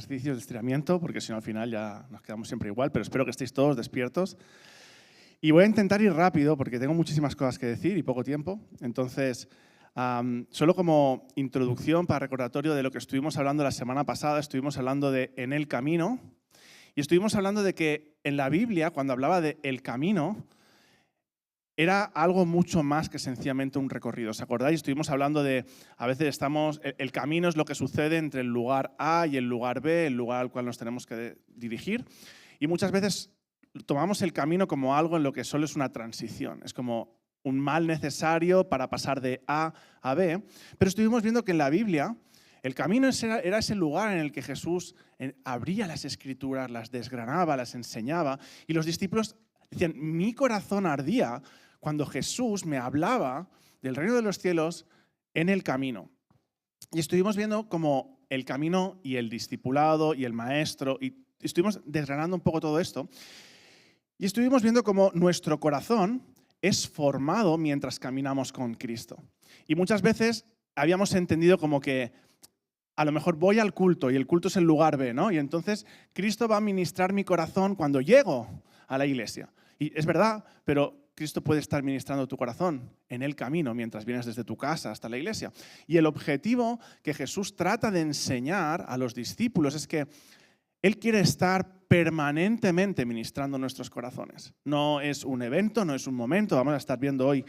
Ejercicios de estiramiento, porque si no al final ya nos quedamos siempre igual, pero espero que estéis todos despiertos. Y voy a intentar ir rápido porque tengo muchísimas cosas que decir y poco tiempo. Entonces, solo como introducción para recordatorio de lo que estuvimos hablando la semana pasada, estuvimos hablando de en el camino y estuvimos hablando de que en la Biblia, cuando hablaba de el camino, era algo mucho más que sencillamente un recorrido. ¿Os acordáis? Estuvimos hablando de, a veces el camino es lo que sucede entre el lugar A y el lugar B, el lugar al cual nos tenemos que dirigir. Y muchas veces tomamos el camino como algo en lo que solo es una transición. Es como un mal necesario para pasar de A a B. Pero estuvimos viendo que en la Biblia el camino era ese lugar en el que Jesús abría las Escrituras, las desgranaba, las enseñaba. Y los discípulos decían, mi corazón ardía cuando Jesús me hablaba del reino de los cielos en el camino. Y estuvimos viendo como el camino y el discipulado y el maestro, y estuvimos desgranando un poco todo esto. Y estuvimos viendo cómo nuestro corazón es formado mientras caminamos con Cristo. Y muchas veces habíamos entendido como que a lo mejor voy al culto y el culto es el lugar B, ¿no? Y entonces Cristo va a ministrar mi corazón cuando llego a la iglesia. Y es verdad, pero Cristo puede estar ministrando tu corazón en el camino mientras vienes desde tu casa hasta la iglesia. Y el objetivo que Jesús trata de enseñar a los discípulos es que Él quiere estar permanentemente ministrando nuestros corazones. No es un evento, no es un momento, vamos a estar viendo hoy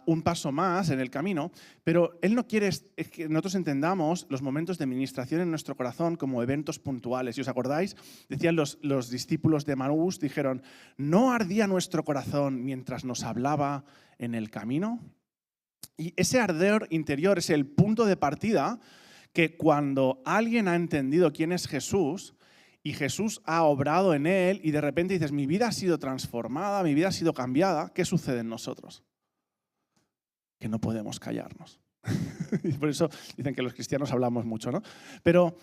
un paso más en el camino, pero Él no quiere que nosotros entendamos los momentos de ministración en nuestro corazón como eventos puntuales. ¿Y os acordáis? Decían los discípulos de Emaús, dijeron, ¿no ardía nuestro corazón mientras nos hablaba en el camino? Y ese ardor interior es el punto de partida que cuando alguien ha entendido quién es Jesús y Jesús ha obrado en él y de repente dices, mi vida ha sido transformada, mi vida ha sido cambiada, ¿qué sucede en nosotros? Que no podemos callarnos. Y por eso dicen que los cristianos hablamos mucho, ¿no? Pero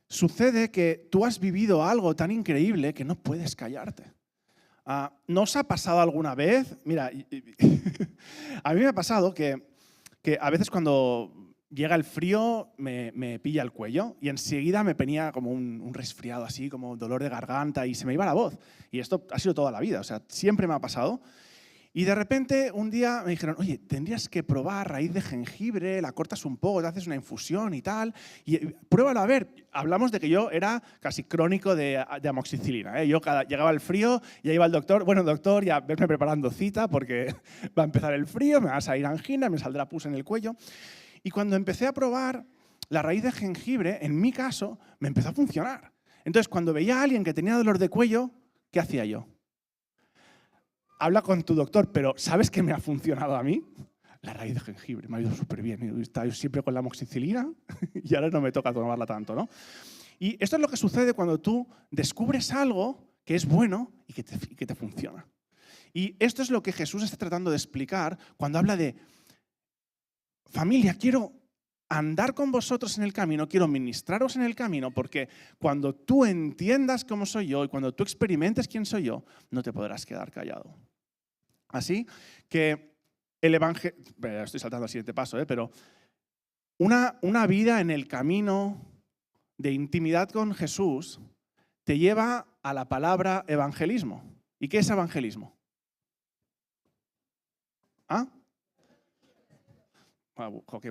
sucede que tú has vivido algo tan increíble que no puedes callarte. ¿No os ha pasado alguna vez? Mira, a mí me ha pasado que a veces cuando llega el frío me pilla el cuello y enseguida me venía como un resfriado así, como dolor de garganta y se me iba la voz. Y esto ha sido toda la vida, o sea, siempre me ha pasado. Y de repente un día me dijeron, oye, tendrías que probar raíz de jengibre, la cortas un poco, te haces una infusión y tal, y pruébalo a ver. Hablamos de que yo era casi crónico de amoxicilina, ¿eh? Yo llegaba el frío y ahí iba el doctor, bueno doctor, ya verme preparando cita porque va a empezar el frío, me va a salir angina, me saldrá pus en el cuello. Y cuando empecé a probar la raíz de jengibre, en mi caso, me empezó a funcionar. Entonces cuando veía a alguien que tenía dolor de cuello, ¿qué hacía yo? Habla con tu doctor, pero ¿sabes qué me ha funcionado a mí? La raíz de jengibre, me ha ido súper bien. He estado siempre con la amoxicilina y ahora no me toca tomarla tanto, ¿no? Y esto es lo que sucede cuando tú descubres algo que es bueno y que te funciona. Y esto es lo que Jesús está tratando de explicar cuando habla de familia, quiero andar con vosotros en el camino, quiero ministraros en el camino, porque cuando tú entiendas cómo soy yo y cuando tú experimentes quién soy yo, no te podrás quedar callado. Así que el evangelio, estoy saltando al siguiente paso, pero una vida en el camino de intimidad con Jesús te lleva a la palabra evangelismo. ¿Y qué es evangelismo? ¿Ah?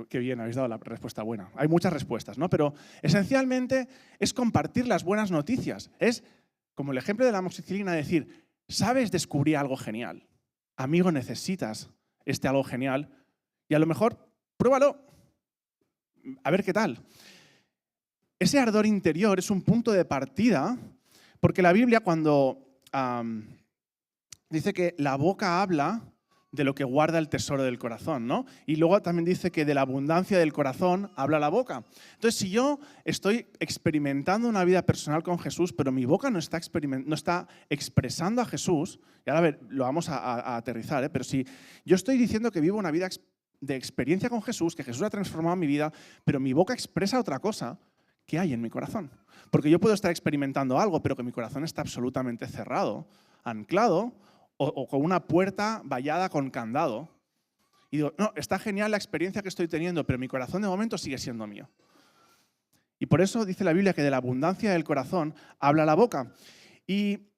Qué bien, habéis dado la respuesta buena. Hay muchas respuestas, ¿no? Pero esencialmente es compartir las buenas noticias. Es, como el ejemplo de la amoxicilina, decir, ¿sabes descubrir algo genial? Amigo, necesitas algo genial y a lo mejor pruébalo, a ver qué tal. Ese ardor interior es un punto de partida porque la Biblia cuando dice que la boca habla de lo que guarda el tesoro del corazón, ¿no? Y luego también dice que de la abundancia del corazón habla la boca. Entonces, si yo estoy experimentando una vida personal con Jesús, pero mi boca no está expresando a Jesús, y ahora lo vamos a aterrizar, pero si yo estoy diciendo que vivo una vida de experiencia con Jesús, que Jesús ha transformado mi vida, pero mi boca expresa otra cosa, ¿qué hay en mi corazón? Porque yo puedo estar experimentando algo, pero que mi corazón está absolutamente cerrado, anclado, o con una puerta vallada con candado. Y digo, no, está genial la experiencia que estoy teniendo, pero mi corazón de momento sigue siendo mío. Y por eso dice la Biblia que de la abundancia del corazón habla la boca. Y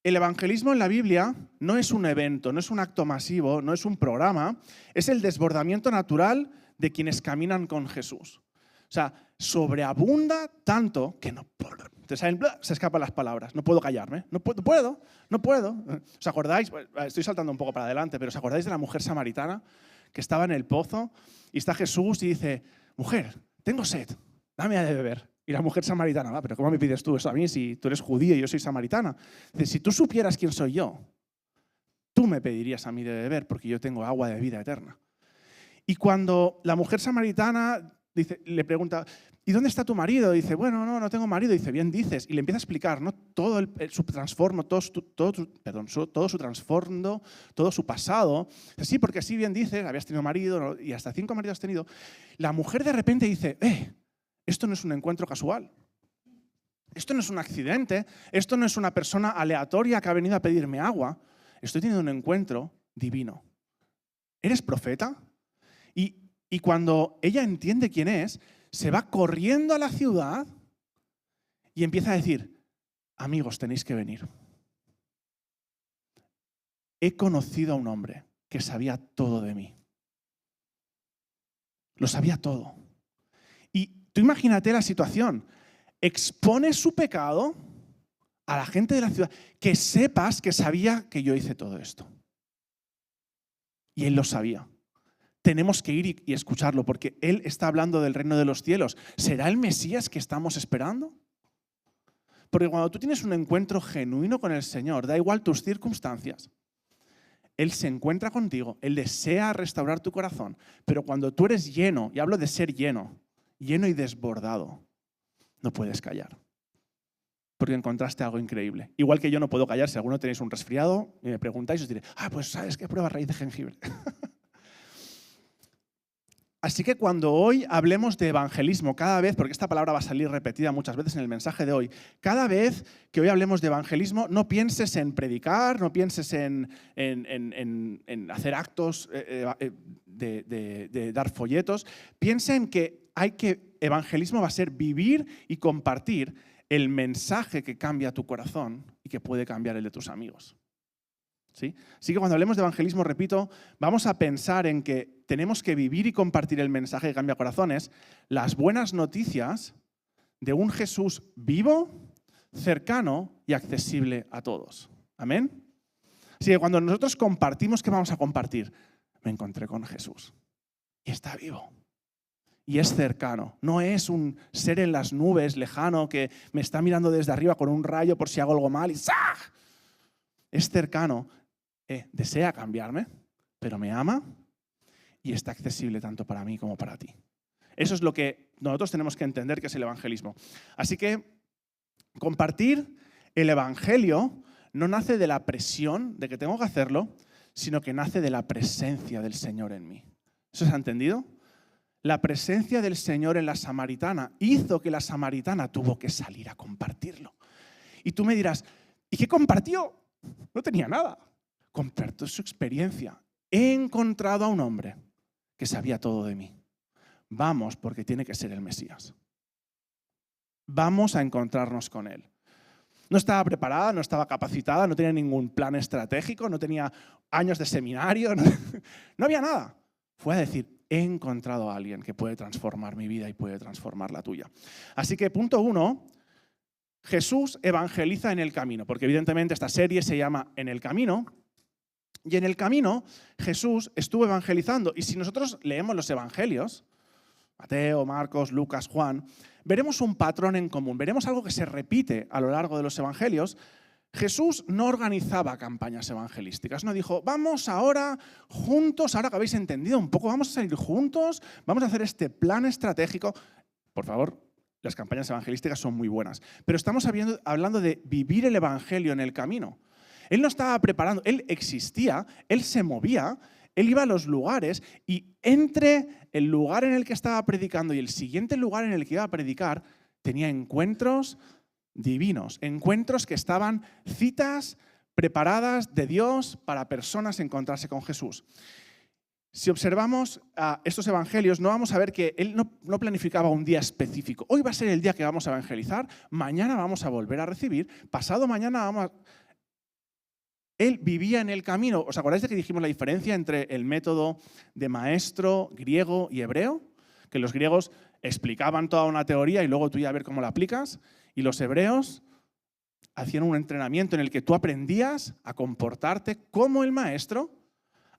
el evangelismo en la Biblia no es un evento, no es un acto masivo, no es un programa, es el desbordamiento natural de quienes caminan con Jesús. O sea, sobreabunda tanto que no puedo. Se escapan las palabras. No puedo callarme. No puedo. ¿Os acordáis? Estoy saltando un poco para adelante, pero ¿os acordáis de la mujer samaritana que estaba en el pozo y está Jesús y dice, mujer, tengo sed, dame de beber? Y la mujer samaritana, va, pero ¿cómo me pides tú eso a mí si tú eres judía y yo soy samaritana? Dice, si tú supieras quién soy yo, tú me pedirías a mí de beber porque yo tengo agua de vida eterna. Y cuando la mujer samaritana le pregunta, ¿y dónde está tu marido? Dice, bueno, no tengo marido. Dice, bien dices. Y le empieza a explicar, ¿no? Todo su trasfondo, todo su trasfondo, todo su pasado. Dice, sí, porque sí, bien dices, habías tenido marido, ¿no? Y hasta 5 maridos has tenido. La mujer de repente dice, esto no es un encuentro casual. Esto no es un accidente. Esto no es una persona aleatoria que ha venido a pedirme agua. Estoy teniendo un encuentro divino. ¿Eres profeta? Y cuando ella entiende quién es, se va corriendo a la ciudad y empieza a decir, amigos, tenéis que venir. He conocido a un hombre que sabía todo de mí. Lo sabía todo. Y tú imagínate la situación. Expone su pecado a la gente de la ciudad, que sepas que sabía que yo hice todo esto. Y él lo sabía. Tenemos que ir y escucharlo, porque Él está hablando del reino de los cielos. ¿Será el Mesías que estamos esperando? Porque cuando tú tienes un encuentro genuino con el Señor, da igual tus circunstancias, Él se encuentra contigo, Él desea restaurar tu corazón, pero cuando tú eres lleno, y hablo de ser lleno y desbordado, no puedes callar. Porque encontraste algo increíble. Igual que yo no puedo callar, si alguno tenéis un resfriado y me preguntáis, os diré, pues ¿sabes qué? Prueba raíz de jengibre. Así que cuando hoy hablemos de evangelismo, cada vez, porque esta palabra va a salir repetida muchas veces en el mensaje de hoy, cada vez que hoy hablemos de evangelismo, no pienses en predicar, no pienses en hacer actos de dar folletos, piensa en que evangelismo va a ser vivir y compartir el mensaje que cambia tu corazón y que puede cambiar el de tus amigos. ¿Sí? Así que cuando hablemos de evangelismo, repito, vamos a pensar en que tenemos que vivir y compartir el mensaje que cambia corazones, las buenas noticias de un Jesús vivo, cercano y accesible a todos. ¿Amén? Así que cuando nosotros compartimos, ¿qué vamos a compartir? Me encontré con Jesús y está vivo. Y es cercano, no es un ser en las nubes lejano que me está mirando desde arriba con un rayo por si hago algo mal y ¡zah! Es cercano. Desea cambiarme, pero me ama y está accesible tanto para mí como para ti. Eso es lo que nosotros tenemos que entender que es el evangelismo. Así que compartir el evangelio no nace de la presión de que tengo que hacerlo, sino que nace de la presencia del Señor en mí. ¿Eso se ha entendido? La presencia del Señor en la samaritana hizo que la samaritana tuvo que salir a compartirlo. Y tú me dirás, ¿y qué compartió? No tenía nada. Compartió su experiencia. He encontrado a un hombre que sabía todo de mí. Vamos, porque tiene que ser el Mesías. Vamos a encontrarnos con él. No estaba preparada, no estaba capacitada, no tenía ningún plan estratégico, no tenía años de seminario, no había nada. Fue a decir, he encontrado a alguien que puede transformar mi vida y puede transformar la tuya. Así que punto 1, Jesús evangeliza en el camino, porque evidentemente esta serie se llama En el camino. Y en el camino Jesús estuvo evangelizando. Y si nosotros leemos los evangelios, Mateo, Marcos, Lucas, Juan, veremos un patrón en común, veremos algo que se repite a lo largo de los evangelios. Jesús no organizaba campañas evangelísticas, no dijo, vamos ahora juntos, ahora que habéis entendido un poco, vamos a salir juntos, vamos a hacer este plan estratégico. Por favor, las campañas evangelísticas son muy buenas, pero estamos hablando de vivir el evangelio en el camino. Él no estaba preparando, él existía, él se movía, él iba a los lugares y entre el lugar en el que estaba predicando y el siguiente lugar en el que iba a predicar, tenía encuentros divinos, encuentros que estaban citas preparadas de Dios para personas encontrarse con Jesús. Si observamos estos evangelios, no vamos a ver que él no planificaba un día específico. Hoy va a ser el día que vamos a evangelizar, mañana vamos a volver a recibir, pasado mañana vamos a... Él vivía en el camino. ¿Os acordáis de que dijimos la diferencia entre el método de maestro griego y hebreo? Que los griegos explicaban toda una teoría y luego tú ya a ver cómo la aplicas. Y los hebreos hacían un entrenamiento en el que tú aprendías a comportarte como el maestro,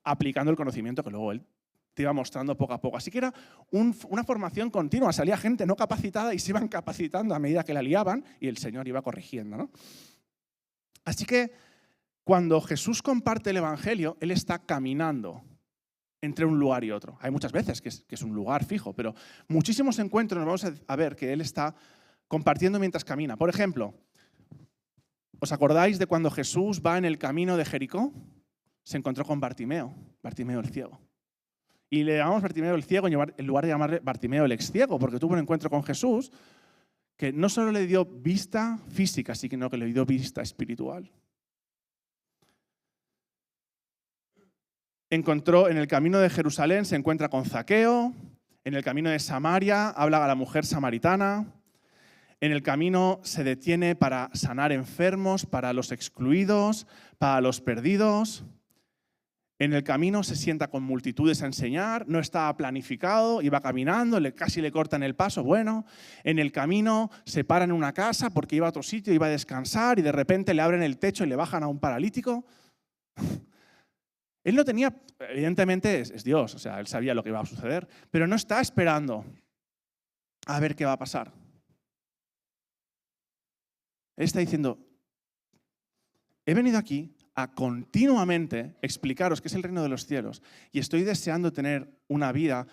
aplicando el conocimiento que luego él te iba mostrando poco a poco. Así que era una formación continua. Salía gente no capacitada y se iban capacitando a medida que la liaban y el Señor iba corrigiendo, ¿no? Así que cuando Jesús comparte el Evangelio, Él está caminando entre un lugar y otro. Hay muchas veces que es un lugar fijo, pero muchísimos encuentros nos vamos a ver que Él está compartiendo mientras camina. Por ejemplo, ¿os acordáis de cuando Jesús va en el camino de Jericó? Se encontró con Bartimeo, Bartimeo el ciego. Y le llamamos Bartimeo el ciego en lugar de llamarle Bartimeo el exciego, porque tuvo un encuentro con Jesús que no solo le dio vista física, sino que le dio vista espiritual. Encontró en el camino de Jerusalén, se encuentra con Zaqueo, en el camino de Samaria habla a la mujer samaritana, en el camino se detiene para sanar enfermos, para los excluidos, para los perdidos. En el camino se sienta con multitudes a enseñar, no estaba planificado, iba caminando, casi le cortan el paso. Bueno, en el camino se para en una casa porque iba a otro sitio, iba a descansar y de repente le abren el techo y le bajan a un paralítico. Él no tenía, evidentemente es Dios, o sea, él sabía lo que iba a suceder, pero no está esperando a ver qué va a pasar. Él está diciendo, he venido aquí a continuamente explicaros qué es el reino de los cielos y estoy deseando tener una vida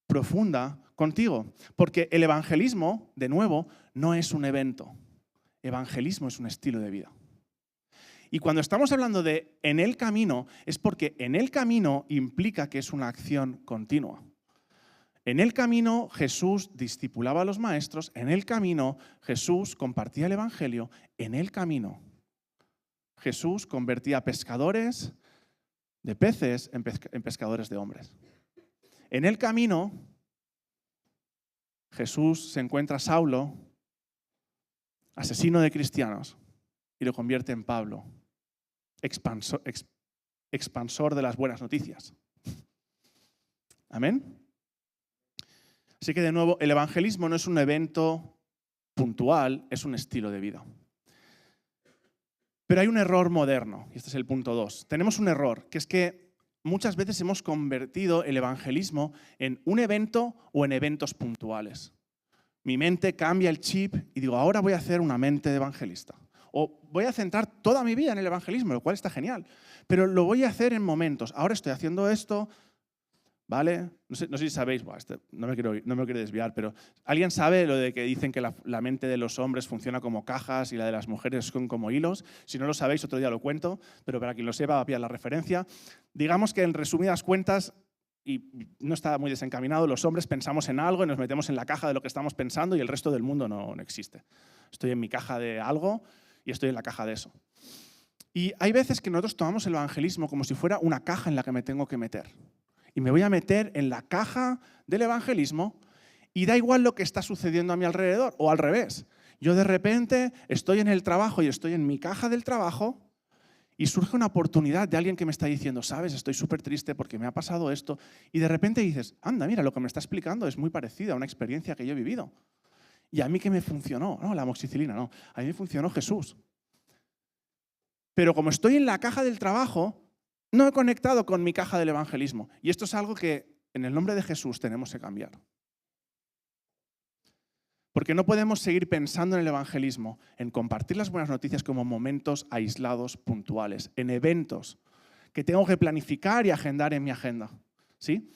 profunda contigo, porque el evangelismo, de nuevo, no es un evento. Evangelismo es un estilo de vida. Y cuando estamos hablando de en el camino, es porque en el camino implica que es una acción continua. En el camino Jesús discipulaba a los maestros, en el camino Jesús compartía el evangelio, en el camino Jesús convertía pescadores de peces en pescadores de hombres. En el camino Jesús se encuentra a Saulo, asesino de cristianos, y lo convierte en Pablo, expansor de las buenas noticias. ¿Amén? Así que de nuevo, el evangelismo no es un evento puntual, es un estilo de vida. Pero hay un error moderno, y este es el punto 2. Tenemos un error, que es que muchas veces hemos convertido el evangelismo en un evento o en eventos puntuales. Mi mente cambia el chip y digo, ahora voy a hacer una mente de evangelista. O voy a centrar toda mi vida en el evangelismo, lo cual está genial. Pero lo voy a hacer en momentos. Ahora estoy haciendo esto, ¿vale? No sé si sabéis, no me quiero desviar, pero ¿alguien sabe lo de que dicen que la mente de los hombres funciona como cajas y la de las mujeres son como hilos? Si no lo sabéis, otro día lo cuento, pero para quien lo sepa va a pillar la referencia. Digamos que en resumidas cuentas, y no está muy desencaminado, los hombres pensamos en algo y nos metemos en la caja de lo que estamos pensando y el resto del mundo no existe. Estoy en mi caja de algo y estoy en la caja de eso. Y hay veces que nosotros tomamos el evangelismo como si fuera una caja en la que me tengo que meter. Y me voy a meter en la caja del evangelismo y da igual lo que está sucediendo a mi alrededor, o al revés. Yo de repente estoy en el trabajo y estoy en mi caja del trabajo y surge una oportunidad de alguien que me está diciendo, sabes, estoy súper triste porque me ha pasado esto. Y de repente dices, anda, mira, lo que me está explicando es muy parecido a una experiencia que yo he vivido. ¿Y a mí qué me funcionó? No, la amoxicilina, no. A mí me funcionó Jesús. Pero como estoy en la caja del trabajo, no he conectado con mi caja del evangelismo. Y esto es algo que en el nombre de Jesús tenemos que cambiar. Porque no podemos seguir pensando en el evangelismo, en compartir las buenas noticias como momentos aislados, puntuales, en eventos que tengo que planificar y agendar en mi agenda. ¿Sí?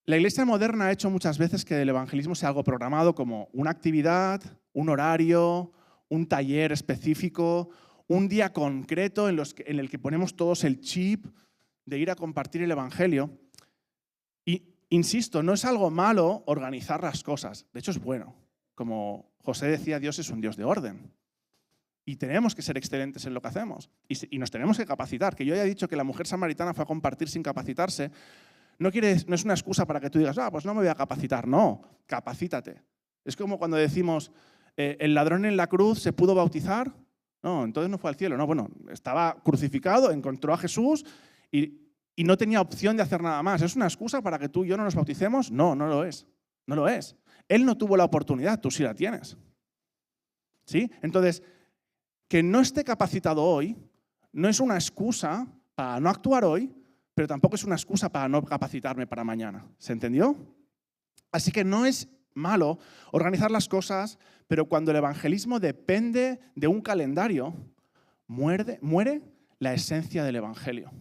La Iglesia moderna ha hecho muchas veces que el evangelismo sea algo programado como una actividad, un horario, un taller específico, un día concreto en el que ponemos todos el chip de ir a compartir el evangelio. Y insisto, no es algo malo organizar las cosas. De hecho, es bueno. Como José decía, Dios es un Dios de orden. Y tenemos que ser excelentes en lo que hacemos. Y nos tenemos que capacitar. Que yo haya dicho que la mujer samaritana fue a compartir sin capacitarse, no es una excusa para que tú digas, pues no me voy a capacitar. No, capacítate. Es como cuando decimos, ¿el ladrón en la cruz se pudo bautizar? No, entonces no fue al cielo. No, bueno, estaba crucificado, encontró a Jesús y no tenía opción de hacer nada más. ¿Es una excusa para que tú y yo no nos bauticemos? No, no lo es. No lo es. Él no tuvo la oportunidad, tú sí la tienes. ¿Sí? Entonces, que no esté capacitado hoy no es una excusa para no actuar hoy, pero tampoco es una excusa para no capacitarme para mañana. ¿Se entendió? Así que no es malo organizar las cosas, pero cuando el evangelismo depende de un calendario, muere la esencia del evangelio.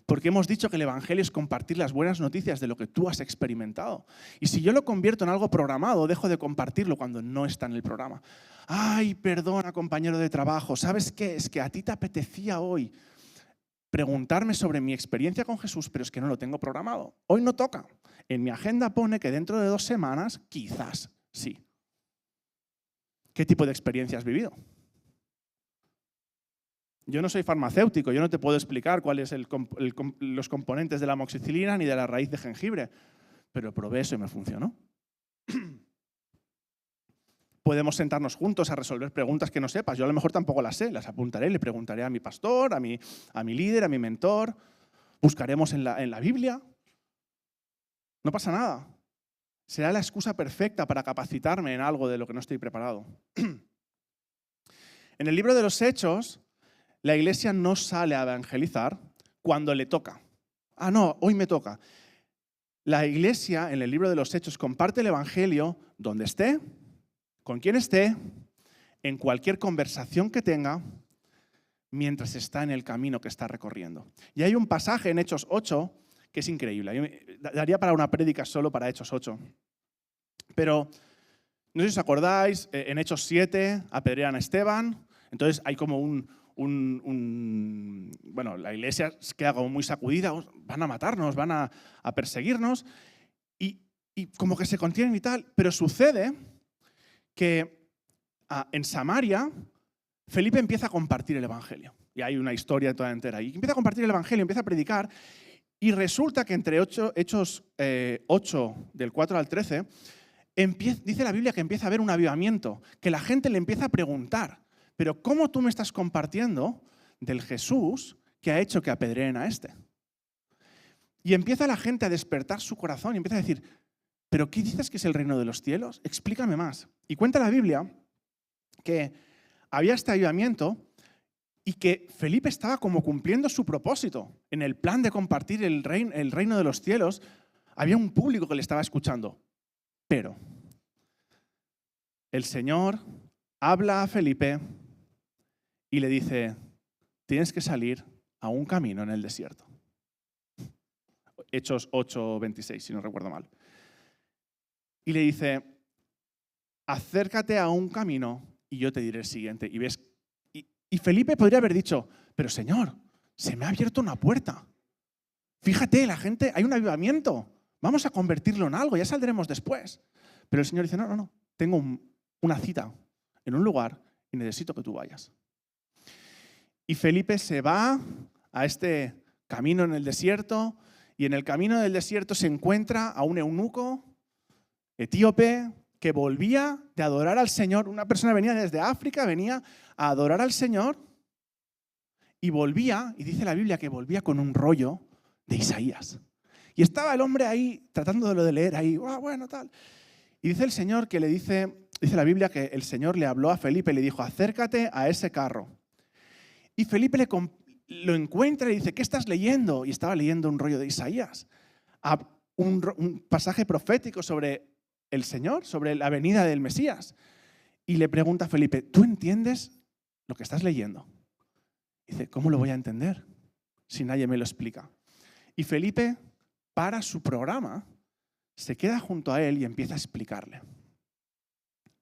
Porque hemos dicho que el evangelio es compartir las buenas noticias de lo que tú has experimentado. Y si yo lo convierto en algo programado, dejo de compartirlo cuando no está en el programa. Ay, perdona, compañero de trabajo, ¿sabes qué? Es que a ti te apetecía hoy preguntarme sobre mi experiencia con Jesús, pero es que no lo tengo programado. Hoy no toca. En mi agenda pone que dentro de 2 semanas, quizás sí. ¿Qué tipo de experiencia has vivido? Yo no soy farmacéutico, yo no te puedo explicar cuáles son los componentes de la amoxicilina ni de la raíz de jengibre, pero probé eso y me funcionó. Podemos sentarnos juntos a resolver preguntas que no sepas. Yo a lo mejor tampoco las sé, las apuntaré, le preguntaré a mi pastor, a mi líder, a mi mentor. Buscaremos en la Biblia. No pasa nada. Será la excusa perfecta para capacitarme en algo de lo que no estoy preparado. En el libro de los Hechos, la iglesia no sale a evangelizar cuando le toca. No, hoy me toca. La iglesia, en el libro de los Hechos, comparte el evangelio donde esté, con quien esté, en cualquier conversación que tenga, mientras está en el camino que está recorriendo. Y hay un pasaje en Hechos 8 que es increíble. Daría para una prédica solo para Hechos 8. Pero, no sé si os acordáis, en Hechos 7 apedrean a Esteban, entonces hay como bueno, la iglesia queda como muy sacudida, van a matarnos, van a perseguirnos, y como que se contienen y tal, pero sucede que en Samaria Felipe empieza a compartir el evangelio. Y hay una historia toda entera. Y empieza a compartir el evangelio, empieza a predicar, y resulta que entre Hechos 8, del 4 al 13, dice la Biblia que empieza a haber un avivamiento, que la gente le empieza a preguntar, pero ¿cómo tú me estás compartiendo del Jesús que ha hecho que apedreen a este? Y empieza la gente a despertar su corazón y empieza a decir, ¿pero qué dices que es el reino de los cielos? Explícame más. Y cuenta la Biblia que había este avivamiento y que Felipe estaba como cumpliendo su propósito. En el plan de compartir el reino de los cielos, había un público que le estaba escuchando. Pero el Señor habla a Felipe y le dice, tienes que salir a un camino en el desierto. Hechos 8:26, si no recuerdo mal. Y le dice, acércate a un camino y yo te diré el siguiente. Y Felipe podría haber dicho, pero Señor, se me ha abierto una puerta. Fíjate, la gente, hay un avivamiento. Vamos a convertirlo en algo, ya saldremos después. Pero el Señor dice, no, tengo una cita en un lugar y necesito que tú vayas. Y Felipe se va a este camino en el desierto y en el camino del desierto se encuentra a un eunuco etíope que volvía de adorar al Señor. Una persona venía desde África, venía a adorar al Señor y volvía, y dice la Biblia que volvía con un rollo de Isaías. Y estaba el hombre ahí tratando de leer ahí, bueno, tal. Y dice el Señor que dice la Biblia que el Señor le habló a Felipe y le dijo, acércate a ese carro. Y Felipe lo encuentra y dice, ¿qué estás leyendo? Y estaba leyendo un rollo de Isaías, un pasaje profético sobre el Señor, sobre la venida del Mesías. Y le pregunta a Felipe, ¿tú entiendes lo que estás leyendo? Y dice, ¿cómo lo voy a entender si nadie me lo explica? Y Felipe para su programa, se queda junto a él y empieza a explicarle.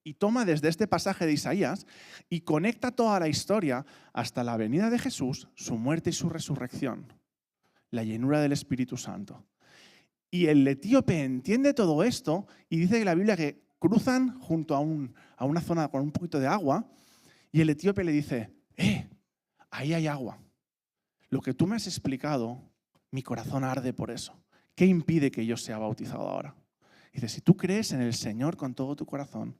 Y toma desde este pasaje de Isaías y conecta toda la historia hasta la venida de Jesús, su muerte y su resurrección, la llenura del Espíritu Santo. Y el etíope entiende todo esto y dice que la Biblia que cruzan junto a una zona con un poquito de agua Y el etíope le dice, ahí hay agua. Lo que tú me has explicado, mi corazón arde por eso. ¿Qué impide que yo sea bautizado ahora? Dice, si tú crees en el Señor con todo tu corazón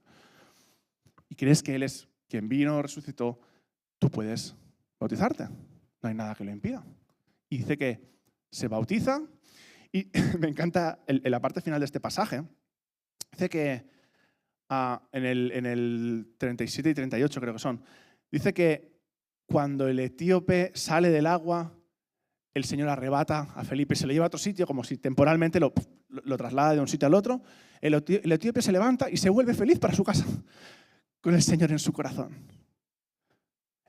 y crees que Él es quien vino, resucitó, tú puedes bautizarte. No hay nada que lo impida. Y dice que se bautiza y me encanta la parte final de este pasaje. Dice que en el 37 y 38 creo que son, dice que cuando el etíope sale del agua, el Señor arrebata a Felipe, se lo lleva a otro sitio, como si temporalmente lo traslada de un sitio al otro. El etíope se levanta y se vuelve feliz para su casa, con el Señor en su corazón.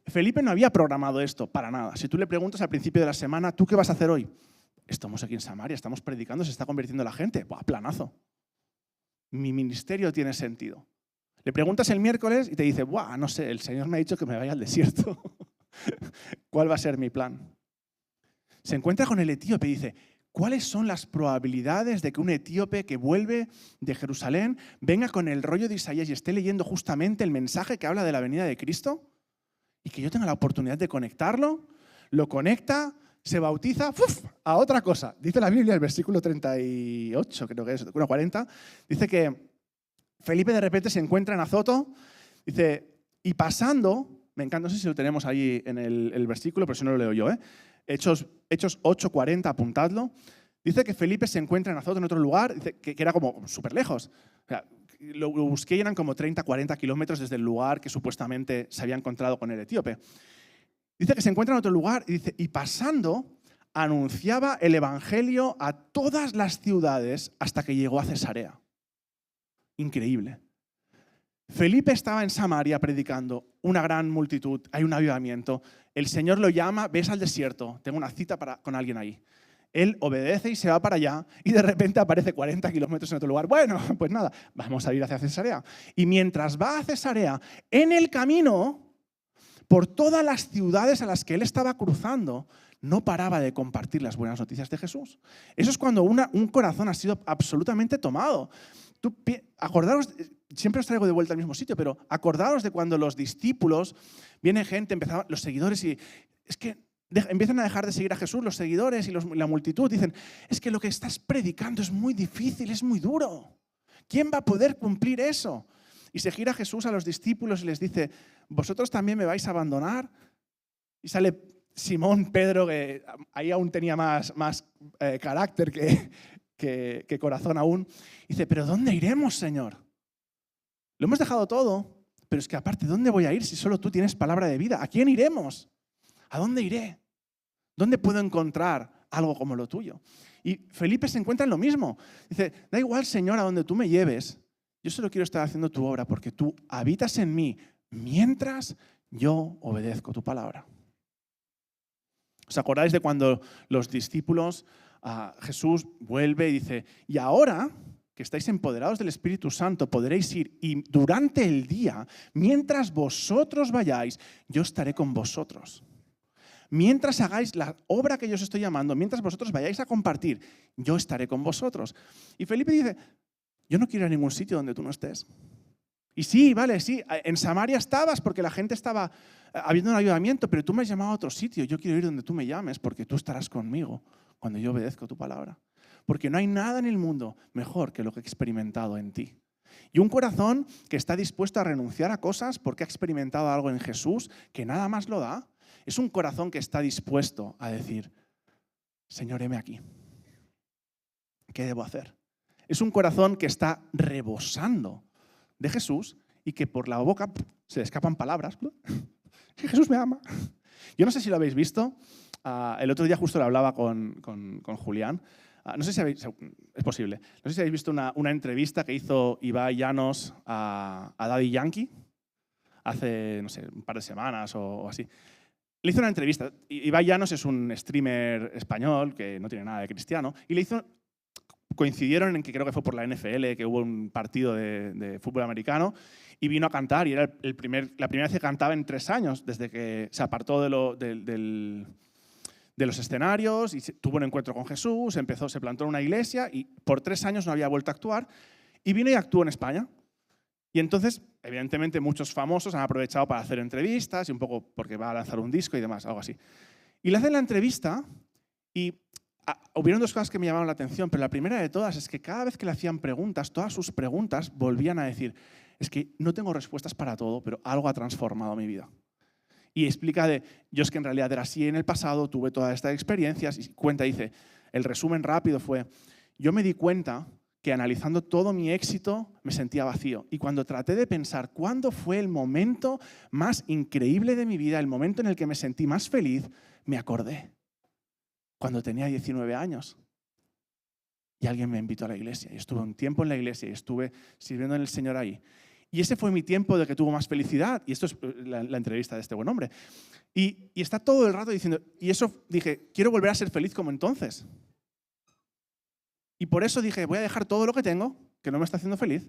Felipe no había programado esto para nada. Si tú le preguntas al principio de la semana, ¿tú qué vas a hacer hoy? Estamos aquí en Samaria, estamos predicando, se está convirtiendo la gente. ¡Buah, planazo! Mi ministerio tiene sentido. Le preguntas el miércoles y te dice, ¡buah, no sé, el Señor me ha dicho que me vaya al desierto! ¿Cuál va a ser mi plan? Se encuentra con el etíope y dice, ¿cuáles son las probabilidades de que un etíope que vuelve de Jerusalén venga con el rollo de Isaías y esté leyendo justamente el mensaje que habla de la venida de Cristo? Y que yo tenga la oportunidad de conectarlo, lo conecta, se bautiza, a otra cosa. Dice la Biblia, el versículo 38, creo que es, 40, dice que Felipe de repente se encuentra en Azoto, dice, y pasando, me encanta, no sé si lo tenemos ahí en el versículo, pero si no lo leo yo, Hechos 8:40, apuntadlo. Dice que Felipe se encuentra en Azoto, en otro lugar, dice que era como súper lejos. O sea, lo busqué y eran como 30, 40 kilómetros desde el lugar que supuestamente se había encontrado con el etíope. Dice que se encuentra en otro lugar y dice, y pasando, anunciaba el evangelio a todas las ciudades hasta que llegó a Cesarea. Increíble. Felipe estaba en Samaria predicando, una gran multitud, hay un avivamiento. El Señor lo llama, ves al desierto, tengo una cita con alguien ahí. Él obedece y se va para allá y de repente aparece 40 kilómetros en otro lugar. Bueno, pues nada, vamos a ir hacia Cesarea. Y mientras va a Cesarea, en el camino, por todas las ciudades a las que él estaba cruzando, no paraba de compartir las buenas noticias de Jesús. Eso es cuando un corazón ha sido absolutamente tomado. Acordaros, siempre os traigo de vuelta al mismo sitio, pero acordaros de cuando los discípulos, viene gente, empezaban los seguidores y es que empiezan a dejar de seguir a Jesús, los seguidores y la multitud dicen, es que lo que estás predicando es muy difícil, es muy duro. ¿Quién va a poder cumplir eso? Y se gira Jesús a los discípulos y les dice, ¿vosotros también me vais a abandonar? Y sale Simón, Pedro, que ahí aún tenía más carácter que corazón aún. Y dice, ¿pero dónde iremos, Señor? Lo hemos dejado todo, pero es que aparte, ¿dónde voy a ir si solo tú tienes palabra de vida? ¿A quién iremos? ¿A dónde iré? ¿Dónde puedo encontrar algo como lo tuyo? Y Felipe se encuentra en lo mismo. Dice, da igual, Señor, a donde tú me lleves. Yo solo quiero estar haciendo tu obra porque tú habitas en mí mientras yo obedezco tu palabra. ¿Os acordáis de cuando los discípulos, Jesús vuelve y dice, y ahora que estáis empoderados del Espíritu Santo, podréis ir y durante el día, mientras vosotros vayáis, yo estaré con vosotros. Mientras hagáis la obra que yo os estoy llamando, mientras vosotros vayáis a compartir, yo estaré con vosotros. Y Felipe dice, yo no quiero ir a ningún sitio donde tú no estés. Y sí, vale, sí, en Samaria estabas porque la gente estaba habiendo un avivamiento, pero tú me has llamado a otro sitio. Yo quiero ir donde tú me llames porque tú estarás conmigo cuando yo obedezco tu palabra. Porque no hay nada en el mundo mejor que lo que he experimentado en ti. Y un corazón que está dispuesto a renunciar a cosas porque ha experimentado algo en Jesús que nada más lo da, es un corazón que está dispuesto a decir, Señor, heme aquí. ¿Qué debo hacer? Es un corazón que está rebosando de Jesús y que por la boca se le escapan palabras. Que Jesús me ama. Yo no sé si lo habéis visto. El otro día justo lo hablaba con Julián. No sé si es posible. No sé si habéis visto una entrevista que hizo Ibai Llanos a Daddy Yankee hace, no sé, un par de semanas o así. Le hizo una entrevista. Ibai Llanos es un streamer español que no tiene nada de cristiano y coincidieron en que creo que fue por la NFL, que hubo un partido de fútbol americano, y vino a cantar, y era la primera vez que cantaba en 3 años, desde que se apartó de los escenarios, y tuvo un encuentro con Jesús, se plantó en una iglesia, y por 3 años no había vuelto a actuar, y vino y actuó en España. Y entonces, evidentemente, muchos famosos han aprovechado para hacer entrevistas y un poco porque va a lanzar un disco y demás, algo así. Y le hacen la entrevista y hubieron dos cosas que me llamaron la atención, pero la primera de todas es que cada vez que le hacían preguntas, todas sus preguntas volvían a decir, es que no tengo respuestas para todo, pero algo ha transformado mi vida. Y explica yo es que en realidad era así en el pasado, tuve todas estas experiencias, y dice, el resumen rápido fue, yo me di cuenta que analizando todo mi éxito me sentía vacío. Y cuando traté de pensar cuándo fue el momento más increíble de mi vida, el momento en el que me sentí más feliz, me acordé. Cuando tenía 19 años. Y alguien me invitó a la iglesia. Y estuve un tiempo en la iglesia y estuve sirviendo en el Señor ahí. Y ese fue mi tiempo de que tuvo más felicidad. Y esto es la entrevista de este buen hombre. Y está todo el rato diciendo, y eso dije, quiero volver a ser feliz como entonces. Y por eso dije, voy a dejar todo lo que tengo, que no me está haciendo feliz,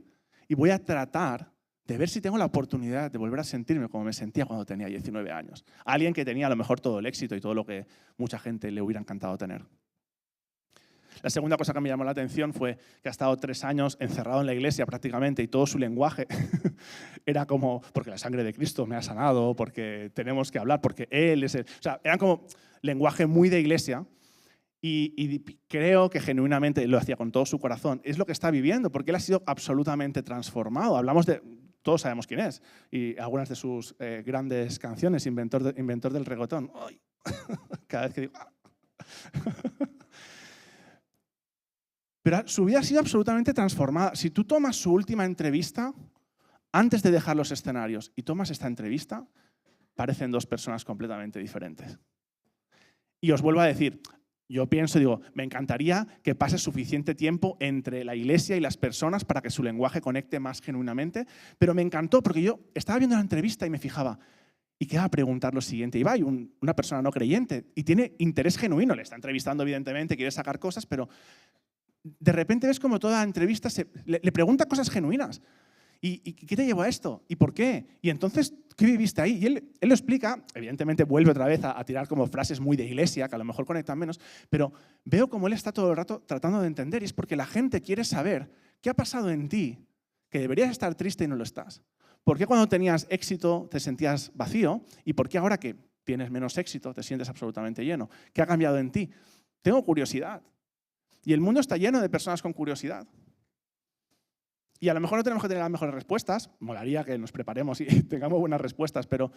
y voy a tratar de ver si tengo la oportunidad de volver a sentirme como me sentía cuando tenía 19 años. Alguien que tenía a lo mejor todo el éxito y todo lo que mucha gente le hubiera encantado tener. La segunda cosa que me llamó la atención fue que ha estado 3 años encerrado en la iglesia prácticamente y todo su lenguaje era como, porque la sangre de Cristo me ha sanado, porque tenemos que hablar, porque Él es el... O sea, eran como lenguaje muy de iglesia. Y creo que genuinamente lo hacía con todo su corazón. Es lo que está viviendo, porque él ha sido absolutamente transformado. Hablamos de... Todos sabemos quién es. Y algunas de sus grandes canciones, inventor del reggaetón. ¡Ay! Cada vez que digo... Pero su vida ha sido absolutamente transformada. Si tú tomas su última entrevista, antes de dejar los escenarios, y tomas esta entrevista, parecen dos personas completamente diferentes. Y os vuelvo a decir... Yo pienso, digo, me encantaría que pase suficiente tiempo entre la iglesia y las personas para que su lenguaje conecte más genuinamente, pero me encantó porque yo estaba viendo la entrevista y me fijaba, ¿y qué va a preguntar lo siguiente? Y va, una persona no creyente y tiene interés genuino, le está entrevistando evidentemente, quiere sacar cosas, pero de repente ves como toda la entrevista le pregunta cosas genuinas. ¿Y qué te llevó a esto? ¿Y por qué? Y entonces, ¿qué viviste ahí? Y él lo explica, evidentemente vuelve otra vez a tirar como frases muy de iglesia, que a lo mejor conectan menos, pero veo como él está todo el rato tratando de entender, y es porque la gente quiere saber qué ha pasado en ti, que deberías estar triste y no lo estás. ¿Por qué cuando tenías éxito te sentías vacío? ¿Y por qué ahora que tienes menos éxito te sientes absolutamente lleno? ¿Qué ha cambiado en ti? Tengo curiosidad. Y el mundo está lleno de personas con curiosidad. Y a lo mejor no tenemos que tener las mejores respuestas, molaría que nos preparemos y tengamos buenas respuestas, pero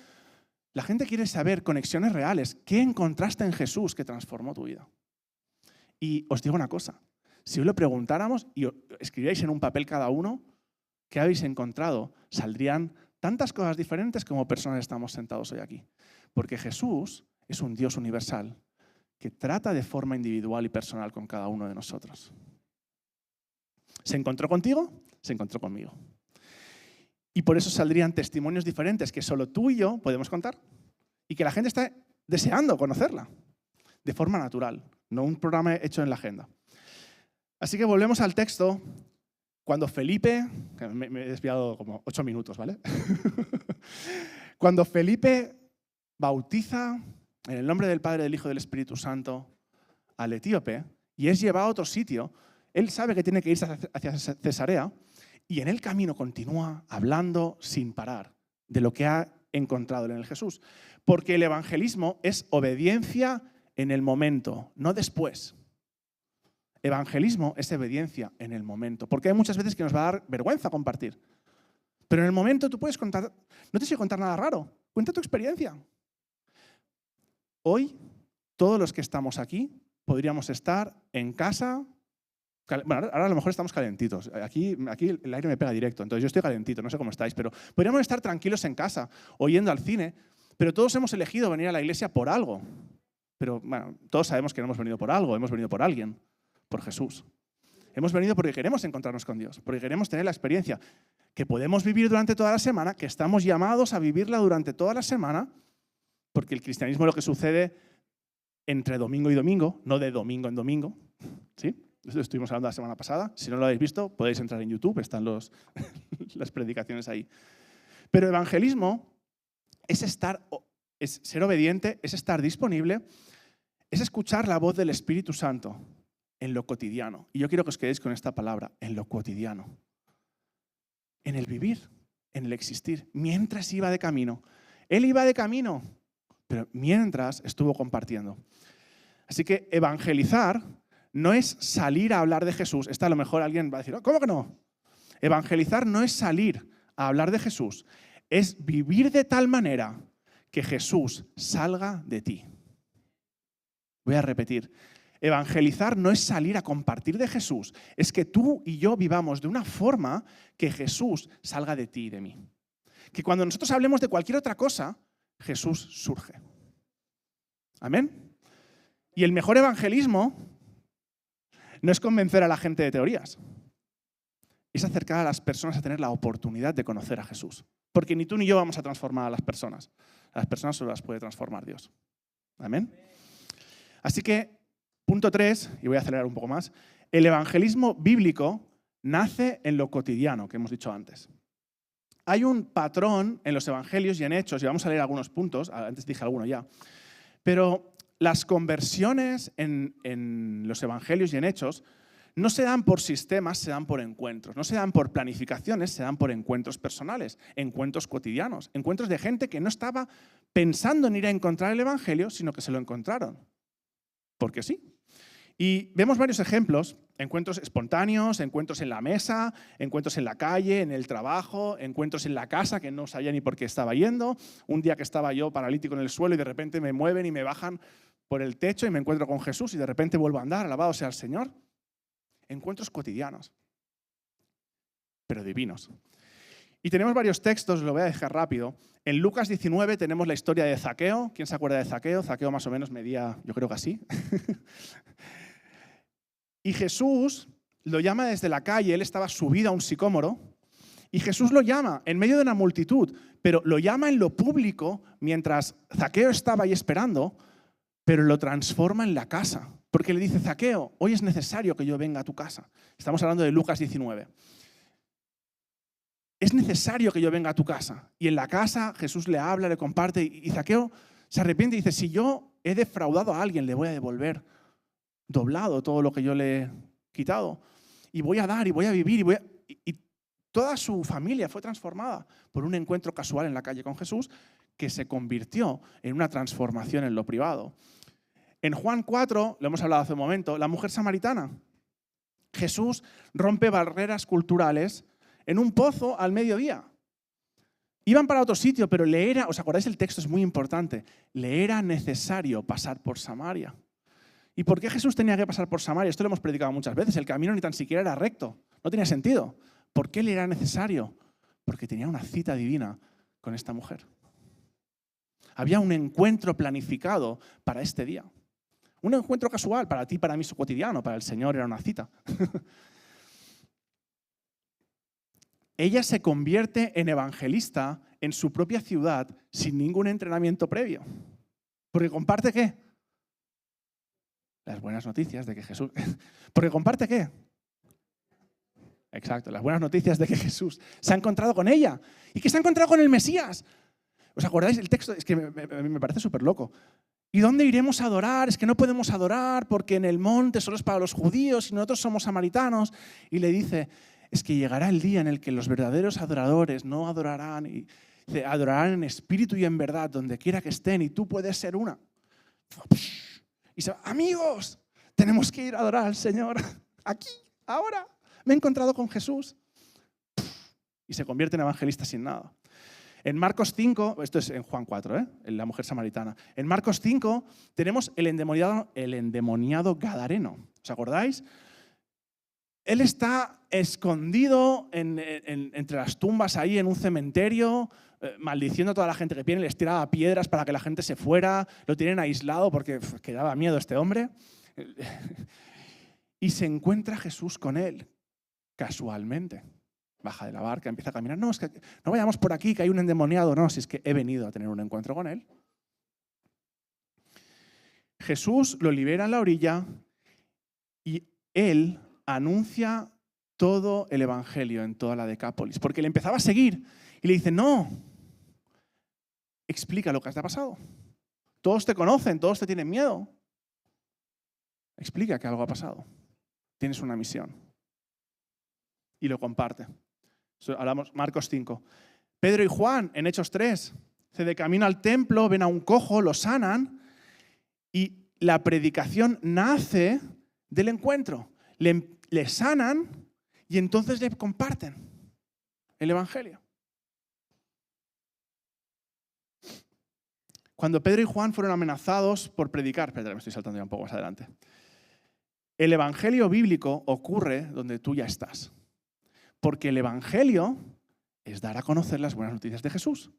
la gente quiere saber conexiones reales. ¿Qué encontraste en Jesús que transformó tu vida? Y os digo una cosa, si os lo preguntáramos y escribíais en un papel cada uno, ¿qué habéis encontrado? Saldrían tantas cosas diferentes como personas estamos sentados hoy aquí. Porque Jesús es un Dios universal que trata de forma individual y personal con cada uno de nosotros. ¿Se encontró contigo? Se encontró conmigo. Y por eso saldrían testimonios diferentes que solo tú y yo podemos contar y que la gente está deseando conocerla de forma natural, no un programa hecho en la agenda. Así que volvemos al texto. Cuando Felipe, que me he desviado como 8 minutos, ¿vale? Cuando Felipe bautiza en el nombre del Padre, del Hijo y del Espíritu Santo al etíope y es llevado a otro sitio, él sabe que tiene que irse hacia Cesarea y en el camino continúa hablando sin parar de lo que ha encontrado en el Jesús. Porque el evangelismo es obediencia en el momento, no después. Evangelismo es obediencia en el momento. Porque hay muchas veces que nos va a dar vergüenza compartir. Pero en el momento tú puedes contar, no te tienes que contar nada raro, cuenta tu experiencia. Hoy, todos los que estamos aquí, podríamos estar en casa. Bueno, ahora a lo mejor estamos calentitos. Aquí el aire me pega directo, entonces yo estoy calentito, no sé cómo estáis, pero podríamos estar tranquilos en casa o yendo al cine, pero todos hemos elegido venir a la iglesia por algo. Pero bueno, todos sabemos que no hemos venido por algo, hemos venido por alguien, por Jesús. Hemos venido porque queremos encontrarnos con Dios, porque queremos tener la experiencia que podemos vivir durante toda la semana, que estamos llamados a vivirla durante toda la semana, porque el cristianismo es lo que sucede entre domingo y domingo, no de domingo en domingo, ¿sí? Esto estuvimos hablando la semana pasada. Si no lo habéis visto, podéis entrar en YouTube, están las predicaciones ahí. Pero evangelismo es ser obediente, es estar disponible, es escuchar la voz del Espíritu Santo en lo cotidiano. Y yo quiero que os quedéis con esta palabra, en lo cotidiano. En el vivir en el existir, mientras iba de camino. Él iba de camino, pero mientras estuvo compartiendo. Así que evangelizar no es salir a hablar de Jesús. Esta a lo mejor alguien va a decir, "Oh, ¿cómo que no?". Evangelizar no es salir a hablar de Jesús, es vivir de tal manera que Jesús salga de ti. Voy a repetir. Evangelizar no es salir a compartir de Jesús, es que tú y yo vivamos de una forma que Jesús salga de ti y de mí. Que cuando nosotros hablemos de cualquier otra cosa, Jesús surge. ¿Amén? Y el mejor evangelismo no es convencer a la gente de teorías, es acercar a las personas a tener la oportunidad de conocer a Jesús. Porque ni tú ni yo vamos a transformar a las personas solo las puede transformar Dios. ¿Amén? Así que, punto 3, y voy a acelerar un poco más, el evangelismo bíblico nace en lo cotidiano, que hemos dicho antes. Hay un patrón en los evangelios y en Hechos, y vamos a leer algunos puntos, antes dije alguno ya, pero las conversiones en los evangelios y en Hechos no se dan por sistemas, se dan por encuentros. No se dan por planificaciones, se dan por encuentros personales, encuentros cotidianos, encuentros de gente que no estaba pensando en ir a encontrar el evangelio, sino que se lo encontraron. Porque sí. Y vemos varios ejemplos, encuentros espontáneos, encuentros en la mesa, encuentros en la calle, en el trabajo, encuentros en la casa que no sabía ni por qué estaba yendo. Un día que estaba yo paralítico en el suelo y de repente me mueven y me bajan por el techo y me encuentro con Jesús y de repente vuelvo a andar, alabado sea el Señor. Encuentros cotidianos, pero divinos. Y tenemos varios textos, lo voy a dejar rápido. En Lucas 19 tenemos la historia de Zaqueo. ¿Quién se acuerda de Zaqueo? Zaqueo más o menos medía, yo creo que así. Y Jesús lo llama desde la calle, él estaba subido a un sicómoro, y Jesús lo llama en medio de una multitud, pero lo llama en lo público mientras Zaqueo estaba ahí esperando, pero lo transforma en la casa. Porque le dice, Zaqueo, hoy es necesario que yo venga a tu casa. Estamos hablando de Lucas 19. Es necesario que yo venga a tu casa. Y en la casa Jesús le habla, le comparte, y Zaqueo se arrepiente y dice, si yo he defraudado a alguien, le voy a devolver doblado todo lo que yo le he quitado. Y voy a dar, y voy a vivir, y toda su familia fue transformada por un encuentro casual en la calle con Jesús que se convirtió en una transformación en lo privado. En Juan 4, lo hemos hablado hace un momento, la mujer samaritana. Jesús rompe barreras culturales en un pozo al mediodía. Iban para otro sitio, pero ¿os acordáis? El texto es muy importante. Le era necesario pasar por Samaria. ¿Y por qué Jesús tenía que pasar por Samaria? Esto lo hemos predicado muchas veces. El camino ni tan siquiera era recto. No tenía sentido. ¿Por qué le era necesario? Porque tenía una cita divina con esta mujer. Había un encuentro planificado para este día. Un encuentro casual, para ti, para mí, su cotidiano, para el Señor era una cita. Ella se convierte en evangelista en su propia ciudad sin ningún entrenamiento previo. Porque comparte ¿qué? Las buenas noticias de que Jesús... Porque comparte ¿qué? Exacto, las buenas noticias de que Jesús se ha encontrado con ella y que se ha encontrado con el Mesías. ¿Os acordáis? El texto es que me parece súper loco. ¿Y dónde iremos a adorar? Es que no podemos adorar porque en el monte solo es para los judíos y nosotros somos samaritanos. Y le dice, es que llegará el día en el que los verdaderos adoradores no adorarán, y dice, adorarán en espíritu y en verdad, donde quiera que estén, y tú puedes ser una. Y dice, amigos, tenemos que ir a adorar al Señor aquí, ahora. Me he encontrado con Jesús. Y se convierte en evangelista sin nada. En Marcos 5, esto es en Juan 4, en la mujer samaritana. En Marcos 5 tenemos el endemoniado gadareno. ¿Os acordáis? Él está escondido entre las tumbas ahí en un cementerio, maldiciendo a toda la gente que viene, les tiraba piedras para que la gente se fuera, lo tienen aislado porque que daba miedo este hombre. Y se encuentra Jesús con él, casualmente. Baja de la barca, empieza a caminar. No, es que no vayamos por aquí, que hay un endemoniado. No, si es que he venido a tener un encuentro con él. Jesús lo libera en la orilla y él anuncia todo el evangelio en toda la Decápolis. Porque le empezaba a seguir y le dice, no, explica lo que te ha pasado. Todos te conocen, todos te tienen miedo. Explica que algo ha pasado. Tienes una misión. Y lo comparte. Hablamos Marcos 5. Pedro y Juan, en Hechos 3, se de camino al templo, ven a un cojo, lo sanan y la predicación nace del encuentro. Le sanan y entonces le comparten el evangelio. Cuando Pedro y Juan fueron amenazados por predicar, espérate, me estoy saltando ya un poco más adelante. El evangelio bíblico ocurre donde tú ya estás. Porque el evangelio es dar a conocer las buenas noticias de Jesús.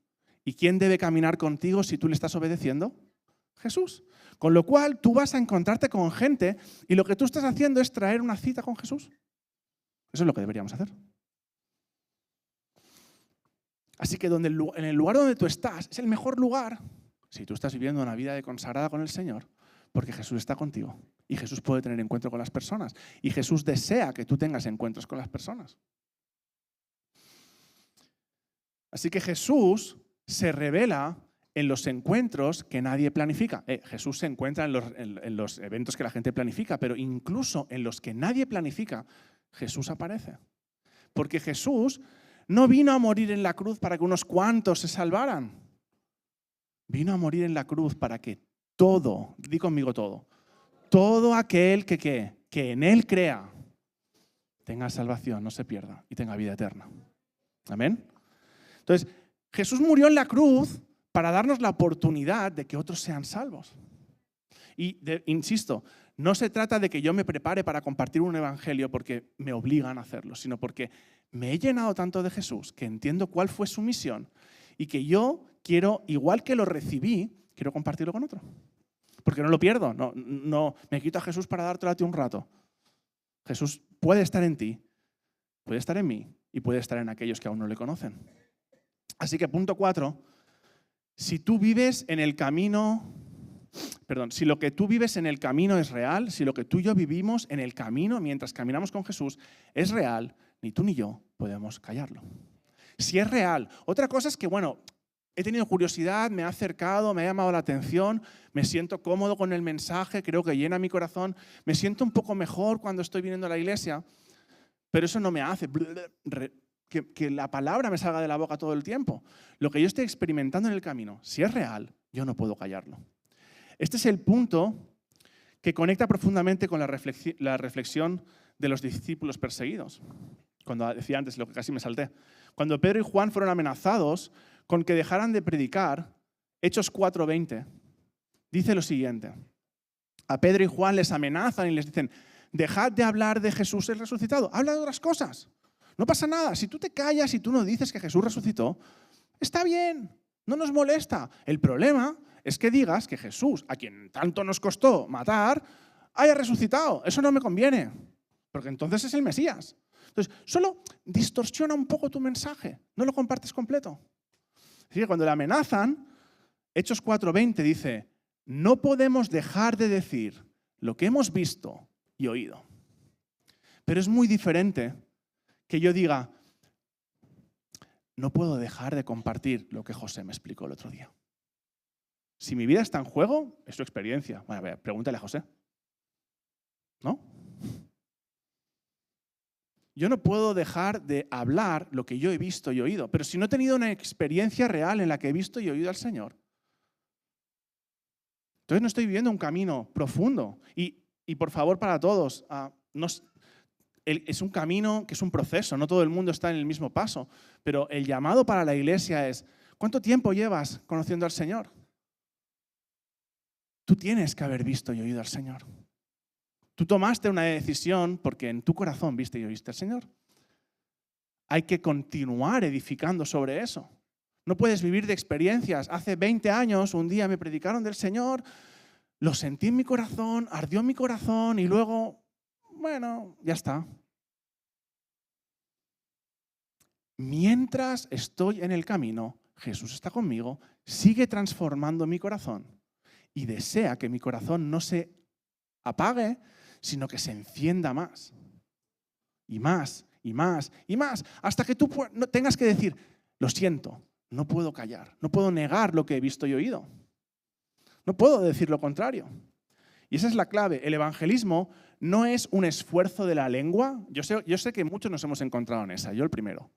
¿Y quién debe caminar contigo si tú le estás obedeciendo? Jesús. Con lo cual, tú vas a encontrarte con gente y lo que tú estás haciendo es traer una cita con Jesús. Eso es lo que deberíamos hacer. Así que en el lugar donde tú estás es el mejor lugar si tú estás viviendo una vida de consagrada con el Señor, porque Jesús está contigo y Jesús puede tener encuentro con las personas y Jesús desea que tú tengas encuentros con las personas. Así que Jesús se revela en los encuentros que nadie planifica. Jesús se encuentra en los eventos que la gente planifica, pero incluso en los que nadie planifica, Jesús aparece. Porque Jesús no vino a morir en la cruz para que unos cuantos se salvaran. Vino a morir en la cruz para que todo, di conmigo todo aquel que en Él crea, tenga salvación, no se pierda y tenga vida eterna. Amén. Entonces, Jesús murió en la cruz para darnos la oportunidad de que otros sean salvos. Y insisto, no se trata de que yo me prepare para compartir un evangelio porque me obligan a hacerlo, sino porque me he llenado tanto de Jesús que entiendo cuál fue su misión y que yo quiero, igual que lo recibí, quiero compartirlo con otro. Porque no lo pierdo, no me quito a Jesús para dártelo a ti un rato. Jesús puede estar en ti, puede estar en mí y puede estar en aquellos que aún no le conocen. Así que punto 4, si lo que tú vives en el camino es real, si lo que tú y yo vivimos en el camino mientras caminamos con Jesús es real, ni tú ni yo podemos callarlo. Si es real. Otra cosa es que, he tenido curiosidad, me ha acercado, me ha llamado la atención, me siento cómodo con el mensaje, creo que llena mi corazón, me siento un poco mejor cuando estoy viniendo a la iglesia, pero eso no me hace que la palabra me salga de la boca todo el tiempo. Lo que yo estoy experimentando en el camino, si es real, yo no puedo callarlo. Este es el punto que conecta profundamente con la reflexión de los discípulos perseguidos. Cuando decía antes, lo que casi me salté. Cuando Pedro y Juan fueron amenazados con que dejaran de predicar, Hechos 4:20, dice lo siguiente. A Pedro y Juan les amenazan y les dicen, dejad de hablar de Jesús el resucitado, habla de otras cosas. No pasa nada, si tú te callas y tú no dices que Jesús resucitó, está bien, no nos molesta. El problema es que digas que Jesús, a quien tanto nos costó matar, haya resucitado. Eso no me conviene, porque entonces es el Mesías. Entonces, solo distorsiona un poco tu mensaje, no lo compartes completo. Así que cuando le amenazan, Hechos 4:20 dice, no podemos dejar de decir lo que hemos visto y oído. Pero es muy diferente que yo diga, no puedo dejar de compartir lo que José me explicó el otro día. Si mi vida está en juego, es su experiencia. Bueno, a ver, pregúntale a José. ¿No? Yo no puedo dejar de hablar lo que yo he visto y oído, pero si no he tenido una experiencia real en la que he visto y oído al Señor, entonces no estoy viviendo un camino profundo. Y por favor, para todos, es un camino que es un proceso, no todo el mundo está en el mismo paso, pero el llamado para la iglesia es, ¿cuánto tiempo llevas conociendo al Señor? Tú tienes que haber visto y oído al Señor. Tú tomaste una decisión porque en tu corazón viste y oíste al Señor. Hay que continuar edificando sobre eso. No puedes vivir de experiencias. Hace 20 años, un día me predicaron del Señor, lo sentí en mi corazón, ardió en mi corazón y luego, ya está. Mientras estoy en el camino, Jesús está conmigo, sigue transformando mi corazón y desea que mi corazón no se apague, sino que se encienda más. Y más, y más, y más, hasta que tú no tengas que decir, lo siento, no puedo callar, no puedo negar lo que he visto y oído. No puedo decir lo contrario. Y esa es la clave. El evangelismo no es un esfuerzo de la lengua. Yo sé que muchos nos hemos encontrado en esa, yo el primero.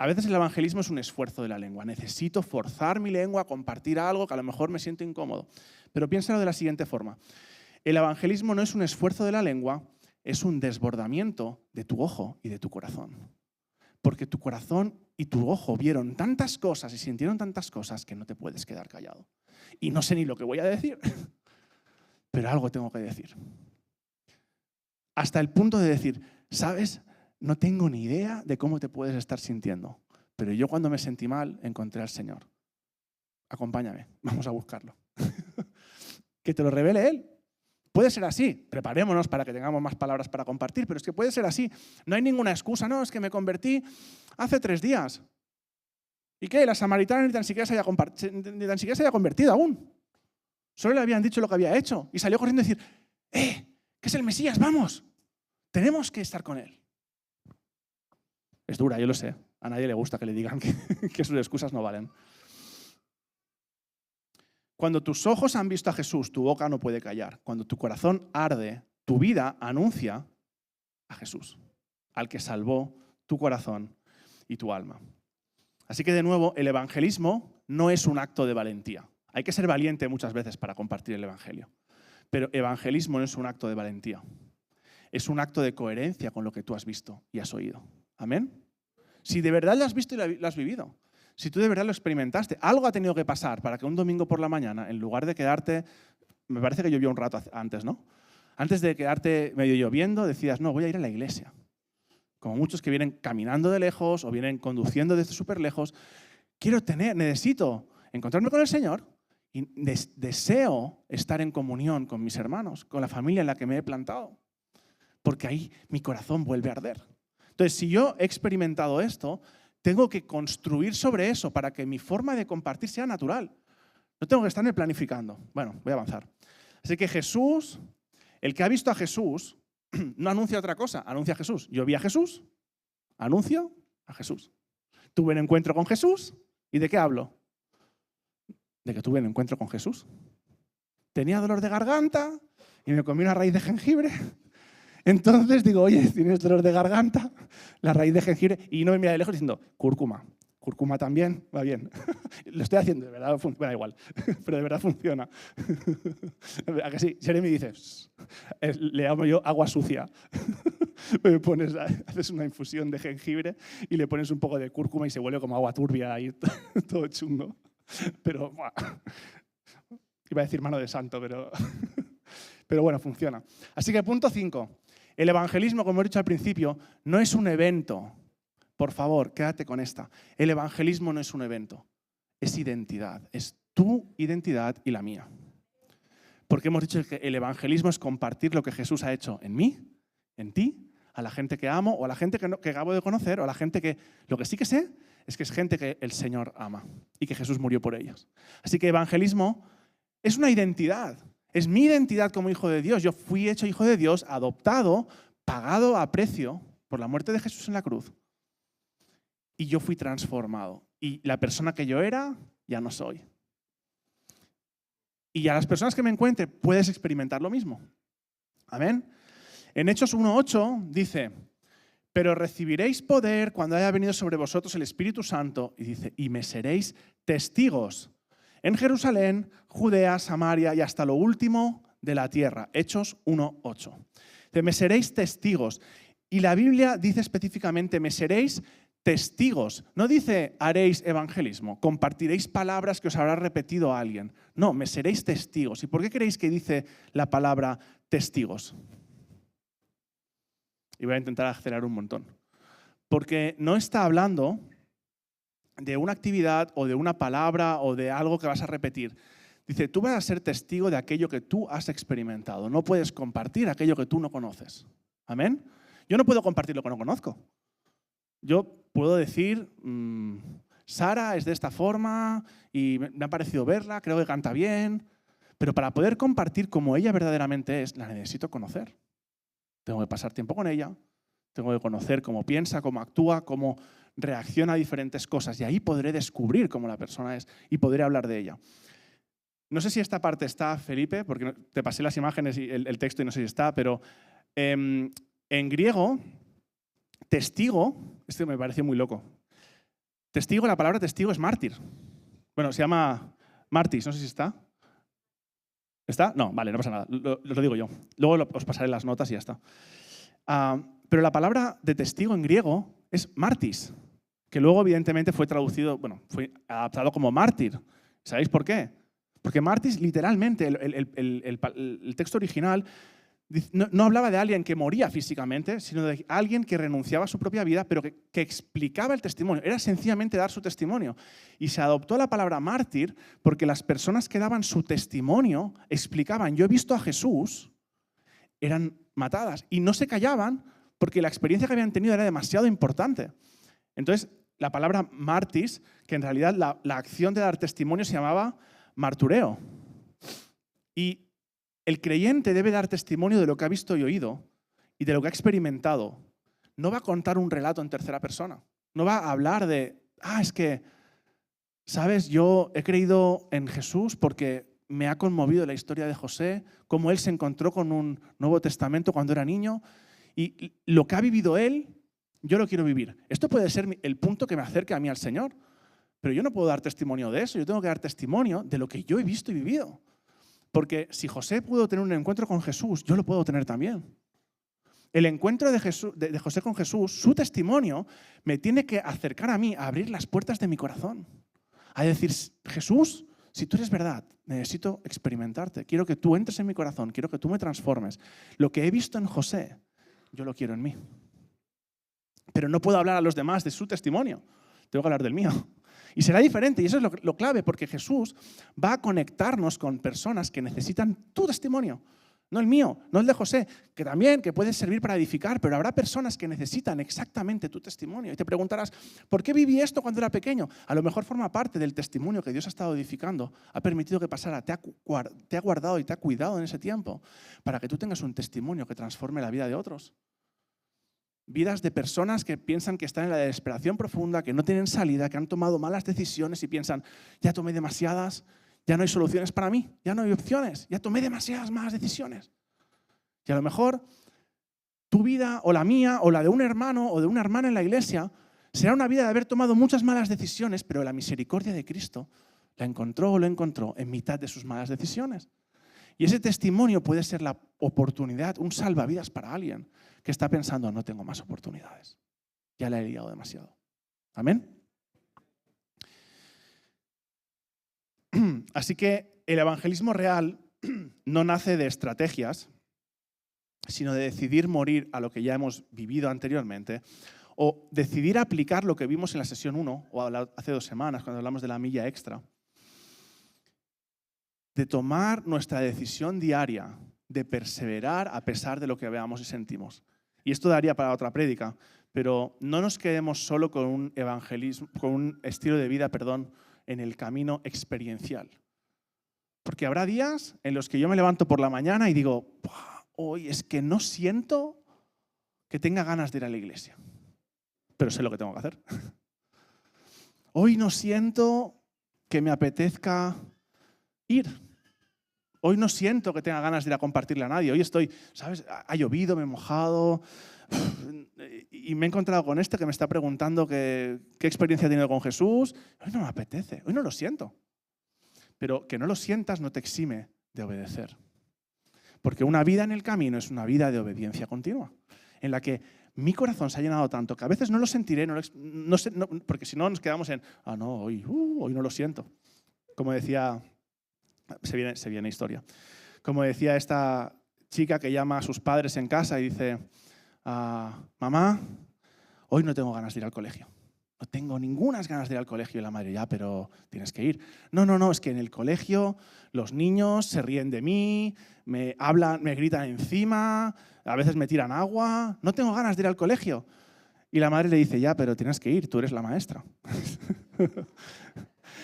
A veces el evangelismo es un esfuerzo de la lengua. Necesito forzar mi lengua a compartir algo que a lo mejor me siento incómodo. Pero piénsalo de la siguiente forma. El evangelismo no es un esfuerzo de la lengua, es un desbordamiento de tu ojo y de tu corazón. Porque tu corazón y tu ojo vieron tantas cosas y sintieron tantas cosas que no te puedes quedar callado. Y no sé ni lo que voy a decir, pero algo tengo que decir. Hasta el punto de decir, ¿sabes? No tengo ni idea de cómo te puedes estar sintiendo, pero yo cuando me sentí mal encontré al Señor. Acompáñame, vamos a buscarlo. Que te lo revele Él. Puede ser así, preparémonos para que tengamos más palabras para compartir, pero es que puede ser así. No hay ninguna excusa, no, es que me convertí hace 3 días. ¿Y qué? La samaritana ni tan siquiera se había convertido aún. Solo le habían dicho lo que había hecho y salió corriendo a decir, que es el Mesías, vamos, tenemos que estar con Él. Es dura, yo lo sé. A nadie le gusta que le digan que sus excusas no valen. Cuando tus ojos han visto a Jesús, tu boca no puede callar. Cuando tu corazón arde, tu vida anuncia a Jesús, al que salvó tu corazón y tu alma. Así que, de nuevo, el evangelismo no es un acto de valentía. Hay que ser valiente muchas veces para compartir el evangelio. Pero evangelismo no es un acto de valentía. Es un acto de coherencia con lo que tú has visto y has oído. ¿Amén? Si de verdad lo has visto y lo has vivido. Si tú de verdad lo experimentaste, algo ha tenido que pasar para que un domingo por la mañana, en lugar de quedarte, me parece que llovió un rato antes, ¿no? Antes de quedarte medio lloviendo, decías, no, voy a ir a la iglesia. Como muchos que vienen caminando de lejos o vienen conduciendo desde súper lejos, necesito encontrarme con el Señor y deseo estar en comunión con mis hermanos, con la familia en la que me he plantado, porque ahí mi corazón vuelve a arder. Entonces, si yo he experimentado esto, tengo que construir sobre eso para que mi forma de compartir sea natural. No tengo que estarme planificando. Bueno, voy a avanzar. Así que Jesús, el que ha visto a Jesús, no anuncia otra cosa, anuncia a Jesús. Yo vi a Jesús, anuncio a Jesús. Tuve un encuentro con Jesús, ¿y de qué hablo? De que tuve un encuentro con Jesús. Tenía dolor de garganta y me comí una raíz de jengibre. Entonces digo, oye, ¿tienes dolor de garganta? La raíz de jengibre. Y no me mira de lejos diciendo, cúrcuma. Cúrcuma también, va bien. Lo estoy haciendo, de verdad, da igual, pero de verdad funciona. ¿A que sí? Jeremy dice, le llamo yo agua sucia. Haces una infusión de jengibre y le pones un poco de cúrcuma y se vuelve como agua turbia ahí, todo chungo. Pero, iba a decir mano de santo, pero bueno, funciona. Así que punto 5. El evangelismo, como he dicho al principio, no es un evento. Por favor, quédate con esta. El evangelismo no es un evento, es identidad. Es tu identidad y la mía. Porque hemos dicho que el evangelismo es compartir lo que Jesús ha hecho en mí, en ti, a la gente que amo o a la gente que acabo de conocer o a la gente que... Lo que sí que sé es que es gente que el Señor ama y que Jesús murió por ellos. Así que evangelismo es una identidad. Es mi identidad como hijo de Dios. Yo fui hecho hijo de Dios, adoptado, pagado a precio por la muerte de Jesús en la cruz. Y yo fui transformado. Y la persona que yo era, ya no soy. Y a las personas que me encuentre, puedes experimentar lo mismo. Amén. En Hechos 1:8 dice, pero recibiréis poder cuando haya venido sobre vosotros el Espíritu Santo. Y dice, y me seréis testigos en Jerusalén, Judea, Samaria y hasta lo último de la tierra. Hechos 1:8. Me seréis testigos. Y la Biblia dice específicamente, me seréis testigos. No dice, haréis evangelismo, compartiréis palabras que os habrá repetido a alguien. No, me seréis testigos. ¿Y por qué creéis que dice la palabra testigos? Y voy a intentar acelerar un montón. Porque no está hablando de una actividad o de una palabra o de algo que vas a repetir. Dice, tú vas a ser testigo de aquello que tú has experimentado. No puedes compartir aquello que tú no conoces. ¿Amén? Yo no puedo compartir lo que no conozco. Yo puedo decir, Sara es de esta forma y me ha parecido verla, creo que canta bien, pero para poder compartir como ella verdaderamente es, la necesito conocer. Tengo que pasar tiempo con ella, tengo que conocer cómo piensa, cómo actúa, cómo reacciona a diferentes cosas y ahí podré descubrir cómo la persona es y podré hablar de ella. No sé si esta parte está, Felipe, porque te pasé las imágenes y el texto y no sé si está, pero en griego, testigo, esto me pareció muy loco, Testigo, la palabra testigo es mártir. Bueno, se llama martis, no sé si está. ¿Está? No, vale, no pasa nada, lo digo yo. Luego os pasaré las notas y ya está. Pero la palabra de testigo en griego es martis, que luego evidentemente fue traducido, bueno, fue adaptado como mártir. ¿Sabéis por qué? Porque martis, literalmente, el texto original no hablaba de alguien que moría físicamente, sino de alguien que renunciaba a su propia vida, pero que explicaba el testimonio. Era sencillamente dar su testimonio. Y se adoptó la palabra mártir porque las personas que daban su testimonio explicaban, yo he visto a Jesús, eran matadas. Y no se callaban porque la experiencia que habían tenido era demasiado importante. Entonces, la palabra martis, que en realidad la acción de dar testimonio se llamaba martureo. Y el creyente debe dar testimonio de lo que ha visto y oído y de lo que ha experimentado. No va a contar un relato en tercera persona. No va a hablar de, es que, ¿sabes? Yo he creído en Jesús porque me ha conmovido la historia de José, cómo él se encontró con un Nuevo Testamento cuando era niño y lo que ha vivido él, yo lo quiero vivir. Esto puede ser el punto que me acerque a mí al Señor, pero yo no puedo dar testimonio de eso, yo tengo que dar testimonio de lo que yo he visto y vivido. Porque si José pudo tener un encuentro con Jesús, yo lo puedo tener también. El encuentro de José con Jesús, su testimonio, me tiene que acercar a mí, a abrir las puertas de mi corazón. A decir, Jesús, si tú eres verdad, necesito experimentarte. Quiero que tú entres en mi corazón, quiero que tú me transformes. Lo que he visto en José, yo lo quiero en mí. Pero no puedo hablar a los demás de su testimonio. Tengo que hablar del mío. Y será diferente, y eso es lo clave, porque Jesús va a conectarnos con personas que necesitan tu testimonio. No el mío, no el de José, que también que puede servir para edificar, pero habrá personas que necesitan exactamente tu testimonio. Y te preguntarás, ¿por qué viví esto cuando era pequeño? A lo mejor forma parte del testimonio que Dios ha estado edificando, ha permitido que pasara, te ha guardado y te ha cuidado en ese tiempo, para que tú tengas un testimonio que transforme la vida de otros. Vidas de personas que piensan que están en la desesperación profunda, que no tienen salida, que han tomado malas decisiones y piensan, ya tomé demasiadas, ya no hay soluciones para mí, ya no hay opciones, ya tomé demasiadas malas decisiones. Y a lo mejor tu vida o la mía o la de un hermano o de una hermana en la iglesia será una vida de haber tomado muchas malas decisiones, pero la misericordia de Cristo la encontró o lo encontró en mitad de sus malas decisiones. Y ese testimonio puede ser la oportunidad, un salvavidas para alguien que está pensando, no tengo más oportunidades, ya la he liado demasiado. ¿Amén? Así que el evangelismo real no nace de estrategias, sino de decidir morir a lo que ya hemos vivido anteriormente o decidir aplicar lo que vimos en la sesión 1 o hace 2 semanas cuando hablamos de la milla extra, de tomar nuestra decisión diaria de perseverar a pesar de lo que veamos y sentimos. Y esto daría para otra prédica, pero no nos quedemos solo con un evangelismo, con un estilo de vida, en el camino experiencial. Porque habrá días en los que yo me levanto por la mañana y digo, hoy es que no siento que tenga ganas de ir a la iglesia, pero sé lo que tengo que hacer. Hoy no siento que me apetezca ir. Hoy no siento que tenga ganas de ir a compartirle a nadie. Hoy estoy, ¿sabes? Ha llovido, me he mojado y me he encontrado con este que me está preguntando qué experiencia ha tenido con Jesús. Hoy no me apetece, hoy no lo siento. Pero que no lo sientas no te exime de obedecer. Porque una vida en el camino es una vida de obediencia continua, en la que mi corazón se ha llenado tanto que a veces no lo sentiré, porque si no nos quedamos en, hoy no lo siento. Como decía... Se viene historia. Como decía esta chica que llama a sus padres en casa y dice, mamá, hoy no tengo ganas de ir al colegio. No tengo ninguna ganas de ir al colegio. Y la madre, ya, pero tienes que ir. No, es que en el colegio los niños se ríen de mí, me hablan, me gritan encima, a veces me tiran agua. No tengo ganas de ir al colegio. Y la madre le dice, ya, pero tienes que ir, tú eres la maestra.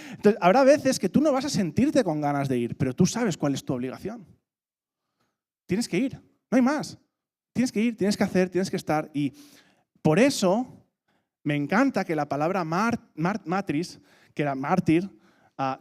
Entonces, habrá veces que tú no vas a sentirte con ganas de ir, pero tú sabes cuál es tu obligación. Tienes que ir, no hay más. Tienes que ir, tienes que hacer, tienes que estar. Y por eso me encanta que la palabra matris, que era mártir,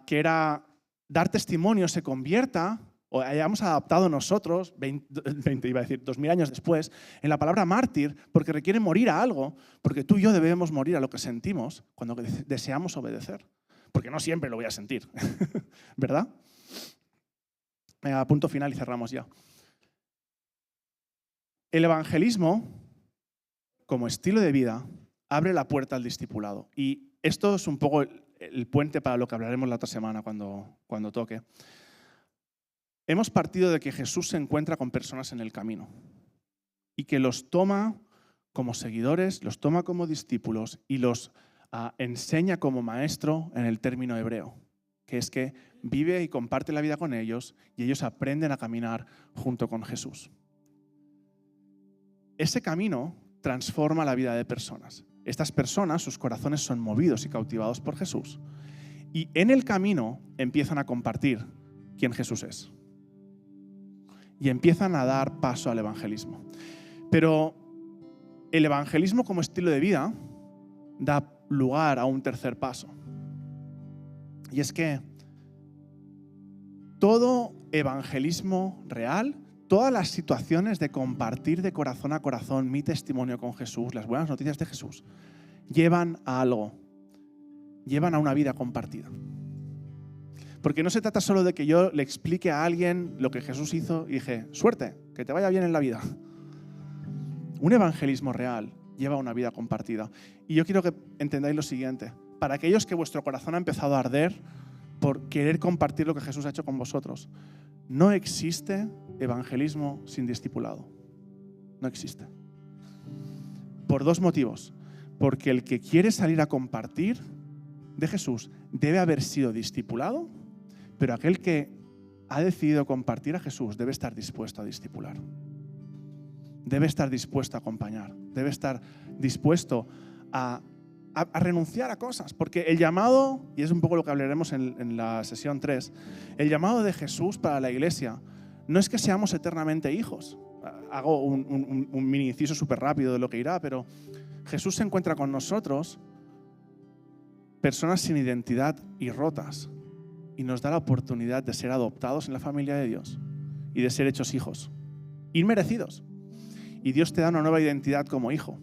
que era dar testimonio, se convierta o hayamos adaptado nosotros, 2000 años después, en la palabra mártir, porque requiere morir a algo, porque tú y yo debemos morir a lo que sentimos cuando deseamos obedecer. Porque no siempre lo voy a sentir, ¿verdad? Punto final y cerramos ya. El evangelismo, como estilo de vida, abre la puerta al discipulado. Y esto es un poco el puente para lo que hablaremos la otra semana cuando toque. Hemos partido de que Jesús se encuentra con personas en el camino y que los toma como seguidores, los toma como discípulos y los enseña como maestro en el término hebreo, que es que vive y comparte la vida con ellos y ellos aprenden a caminar junto con Jesús. Ese camino transforma la vida de personas. Estas personas, sus corazones son movidos y cautivados por Jesús y en el camino empiezan a compartir quién Jesús es. Y empiezan a dar paso al evangelismo. Pero el evangelismo como estilo de vida da lugar a un tercer paso. Y es que todo evangelismo real, todas las situaciones de compartir de corazón a corazón mi testimonio con Jesús, las buenas noticias de Jesús, llevan a algo, llevan a una vida compartida. Porque no se trata solo de que yo le explique a alguien lo que Jesús hizo y dije, suerte, que te vaya bien en la vida. Un evangelismo real lleva a una vida compartida. Y yo quiero que entendáis lo siguiente. Para aquellos que vuestro corazón ha empezado a arder por querer compartir lo que Jesús ha hecho con vosotros, no existe evangelismo sin discipulado. No existe. Por dos motivos. Porque el que quiere salir a compartir de Jesús debe haber sido discipulado, pero aquel que ha decidido compartir a Jesús debe estar dispuesto a discipular. Debe estar dispuesto a acompañar. Debe estar dispuesto a renunciar a cosas. Porque el llamado, y es un poco lo que hablaremos en la sesión 3, el llamado de Jesús para la iglesia no es que seamos eternamente hijos. Hago un mini inciso súper rápido de lo que irá, pero Jesús se encuentra con nosotros, personas sin identidad y rotas, y nos da la oportunidad de ser adoptados en la familia de Dios y de ser hechos hijos, inmerecidos. Y Dios te da una nueva identidad como hijo.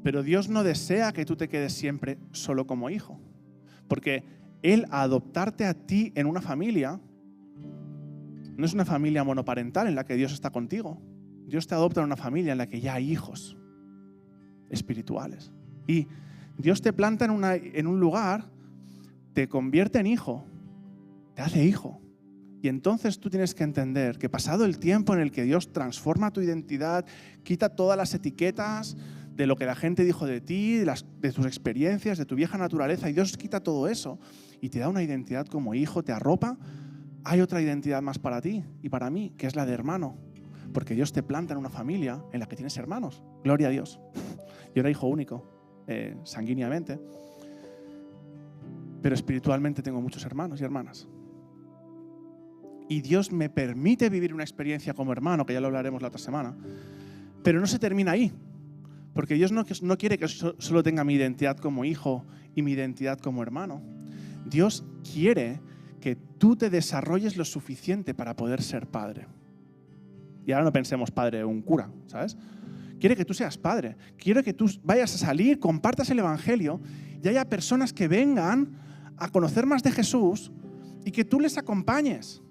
Pero Dios no desea que tú te quedes siempre solo como hijo, porque Él, a adoptarte a ti en una familia, no es una familia monoparental en la que Dios está contigo. Dios te adopta en una familia en la que ya hay hijos espirituales. Y Dios te planta en un lugar, te convierte en hijo, te hace hijo. Y entonces tú tienes que entender que pasado el tiempo en el que Dios transforma tu identidad, quita todas las etiquetas de lo que la gente dijo de ti, de tus experiencias, de tu vieja naturaleza, y Dios quita todo eso y te da una identidad como hijo, te arropa, hay otra identidad más para ti y para mí, que es la de hermano. Porque Dios te planta en una familia en la que tienes hermanos. Gloria a Dios. Yo era hijo único, sanguíneamente. Pero espiritualmente tengo muchos hermanos y hermanas. Y Dios me permite vivir una experiencia como hermano, que ya lo hablaremos la otra semana. Pero no se termina ahí. Porque Dios no quiere que solo tenga mi identidad como hijo y mi identidad como hermano. Dios quiere que tú te desarrolles lo suficiente para poder ser padre. Y ahora no pensemos padre de un cura, ¿sabes? Quiere que tú seas padre. Quiere que tú vayas a salir, compartas el evangelio y haya personas que vengan a conocer más de Jesús y que tú les acompañes.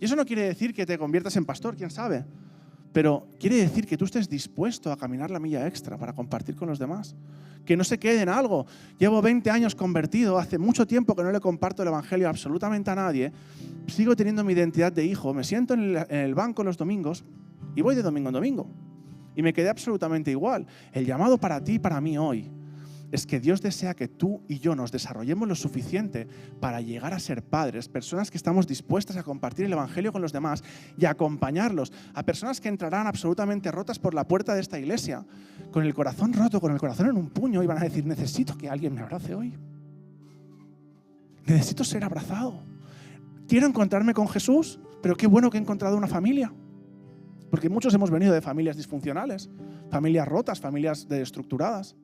Y eso no quiere decir que te conviertas en pastor, quién sabe. Pero quiere decir que tú estés dispuesto a caminar la milla extra para compartir con los demás. Que no se quede en algo. Llevo 20 años convertido, hace mucho tiempo que no le comparto el evangelio absolutamente a nadie. Sigo teniendo mi identidad de hijo, me siento en el banco los domingos y voy de domingo en domingo. Y me quedé absolutamente igual. El llamado para ti y para mí hoy es que Dios desea que tú y yo nos desarrollemos lo suficiente para llegar a ser padres, personas que estamos dispuestas a compartir el evangelio con los demás y a acompañarlos, a personas que entrarán absolutamente rotas por la puerta de esta iglesia, con el corazón roto, con el corazón en un puño, y van a decir, necesito que alguien me abrace hoy. Necesito ser abrazado. Quiero encontrarme con Jesús, pero qué bueno que he encontrado una familia. Porque muchos hemos venido de familias disfuncionales, familias rotas, familias desestructuradas.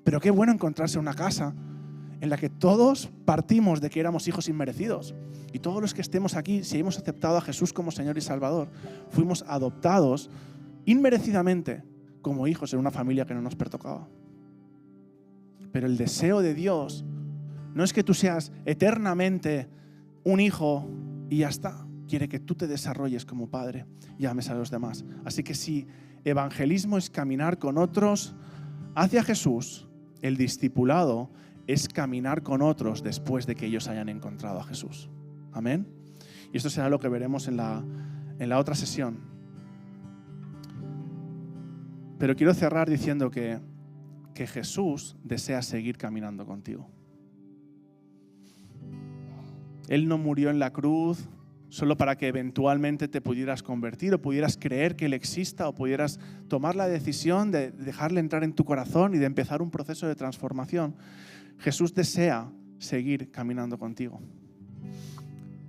Pero qué bueno encontrarse una casa en la que todos partimos de que éramos hijos inmerecidos. Y todos los que estemos aquí, si hemos aceptado a Jesús como Señor y Salvador, fuimos adoptados inmerecidamente como hijos en una familia que no nos pertocaba. Pero el deseo de Dios no es que tú seas eternamente un hijo y ya está. Quiere que tú te desarrolles como padre y ames a los demás. Así que si evangelismo es caminar con otros hacia Jesús, el discipulado es caminar con otros después de que ellos hayan encontrado a Jesús. Amén. Y esto será lo que veremos en la otra sesión. Pero quiero cerrar diciendo que Jesús desea seguir caminando contigo. Él no murió en la cruz solo para que eventualmente te pudieras convertir o pudieras creer que Él exista o pudieras tomar la decisión de dejarle entrar en tu corazón y de empezar un proceso de transformación. Jesús desea seguir caminando contigo.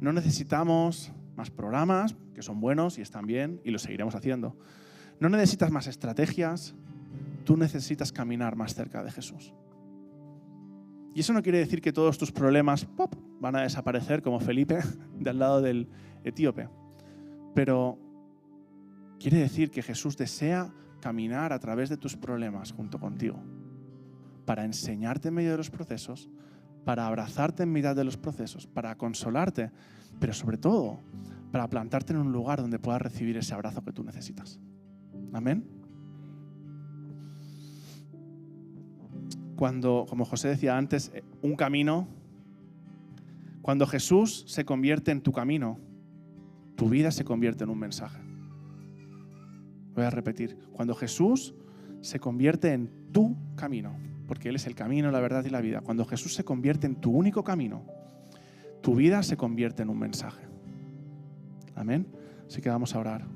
No necesitamos más programas, que son buenos y están bien y los seguiremos haciendo. No necesitas más estrategias, tú necesitas caminar más cerca de Jesús. Y eso no quiere decir que todos tus problemas van a desaparecer como Felipe del lado del etíope. Pero quiere decir que Jesús desea caminar a través de tus problemas junto contigo para enseñarte en medio de los procesos, para abrazarte en mitad de los procesos, para consolarte, pero sobre todo para plantarte en un lugar donde puedas recibir ese abrazo que tú necesitas. Amén. Cuando, como José decía antes, un camino, cuando Jesús se convierte en tu camino, tu vida se convierte en un mensaje. Voy a repetir, cuando Jesús se convierte en tu camino, porque Él es el camino, la verdad y la vida, cuando Jesús se convierte en tu único camino, tu vida se convierte en un mensaje. Amén. Así que vamos a orar.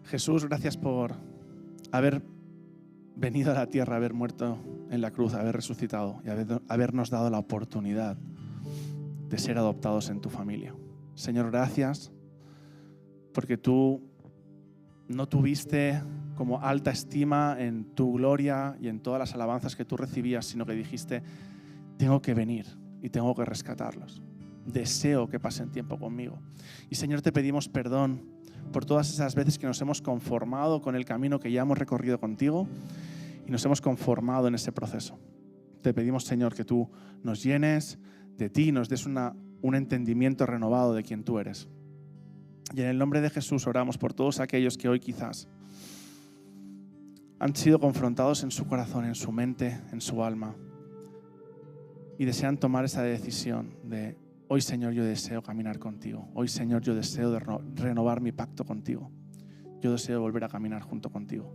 Jesús, gracias por haber venido a la tierra, haber muerto en la cruz, haber resucitado y habernos dado la oportunidad de ser adoptados en tu familia. Señor, gracias porque tú no tuviste como alta estima en tu gloria y en todas las alabanzas que tú recibías, sino que dijiste, tengo que venir y tengo que rescatarlos. Deseo que pasen tiempo conmigo. Y Señor, te pedimos perdón por todas esas veces que nos hemos conformado con el camino que ya hemos recorrido contigo y nos hemos conformado en ese proceso. Te pedimos, Señor, que tú nos llenes de ti, nos des un entendimiento renovado de quién tú eres. Y en el nombre de Jesús oramos por todos aquellos que hoy quizás han sido confrontados en su corazón, en su mente, en su alma y desean tomar esa decisión de hoy, Señor, yo deseo caminar contigo. Hoy, Señor, yo deseo renovar mi pacto contigo. Yo deseo volver a caminar junto contigo.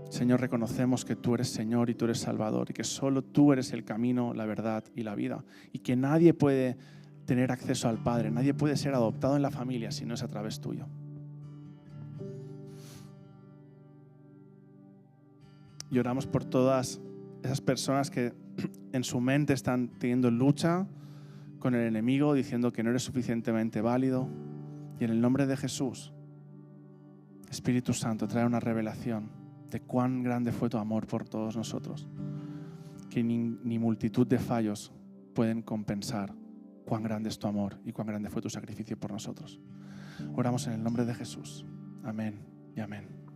Señor, reconocemos que tú eres Señor y tú eres Salvador y que solo tú eres el camino, la verdad y la vida y que nadie puede tener acceso al Padre, nadie puede ser adoptado en la familia si no es a través tuyo. Y oramos por todas esas personas que en su mente están teniendo lucha con el enemigo, diciendo que no eres suficientemente válido. Y en el nombre de Jesús, Espíritu Santo, trae una revelación de cuán grande fue tu amor por todos nosotros, que ni multitud de fallos pueden compensar cuán grande es tu amor y cuán grande fue tu sacrificio por nosotros. Oramos en el nombre de Jesús. Amén y amén.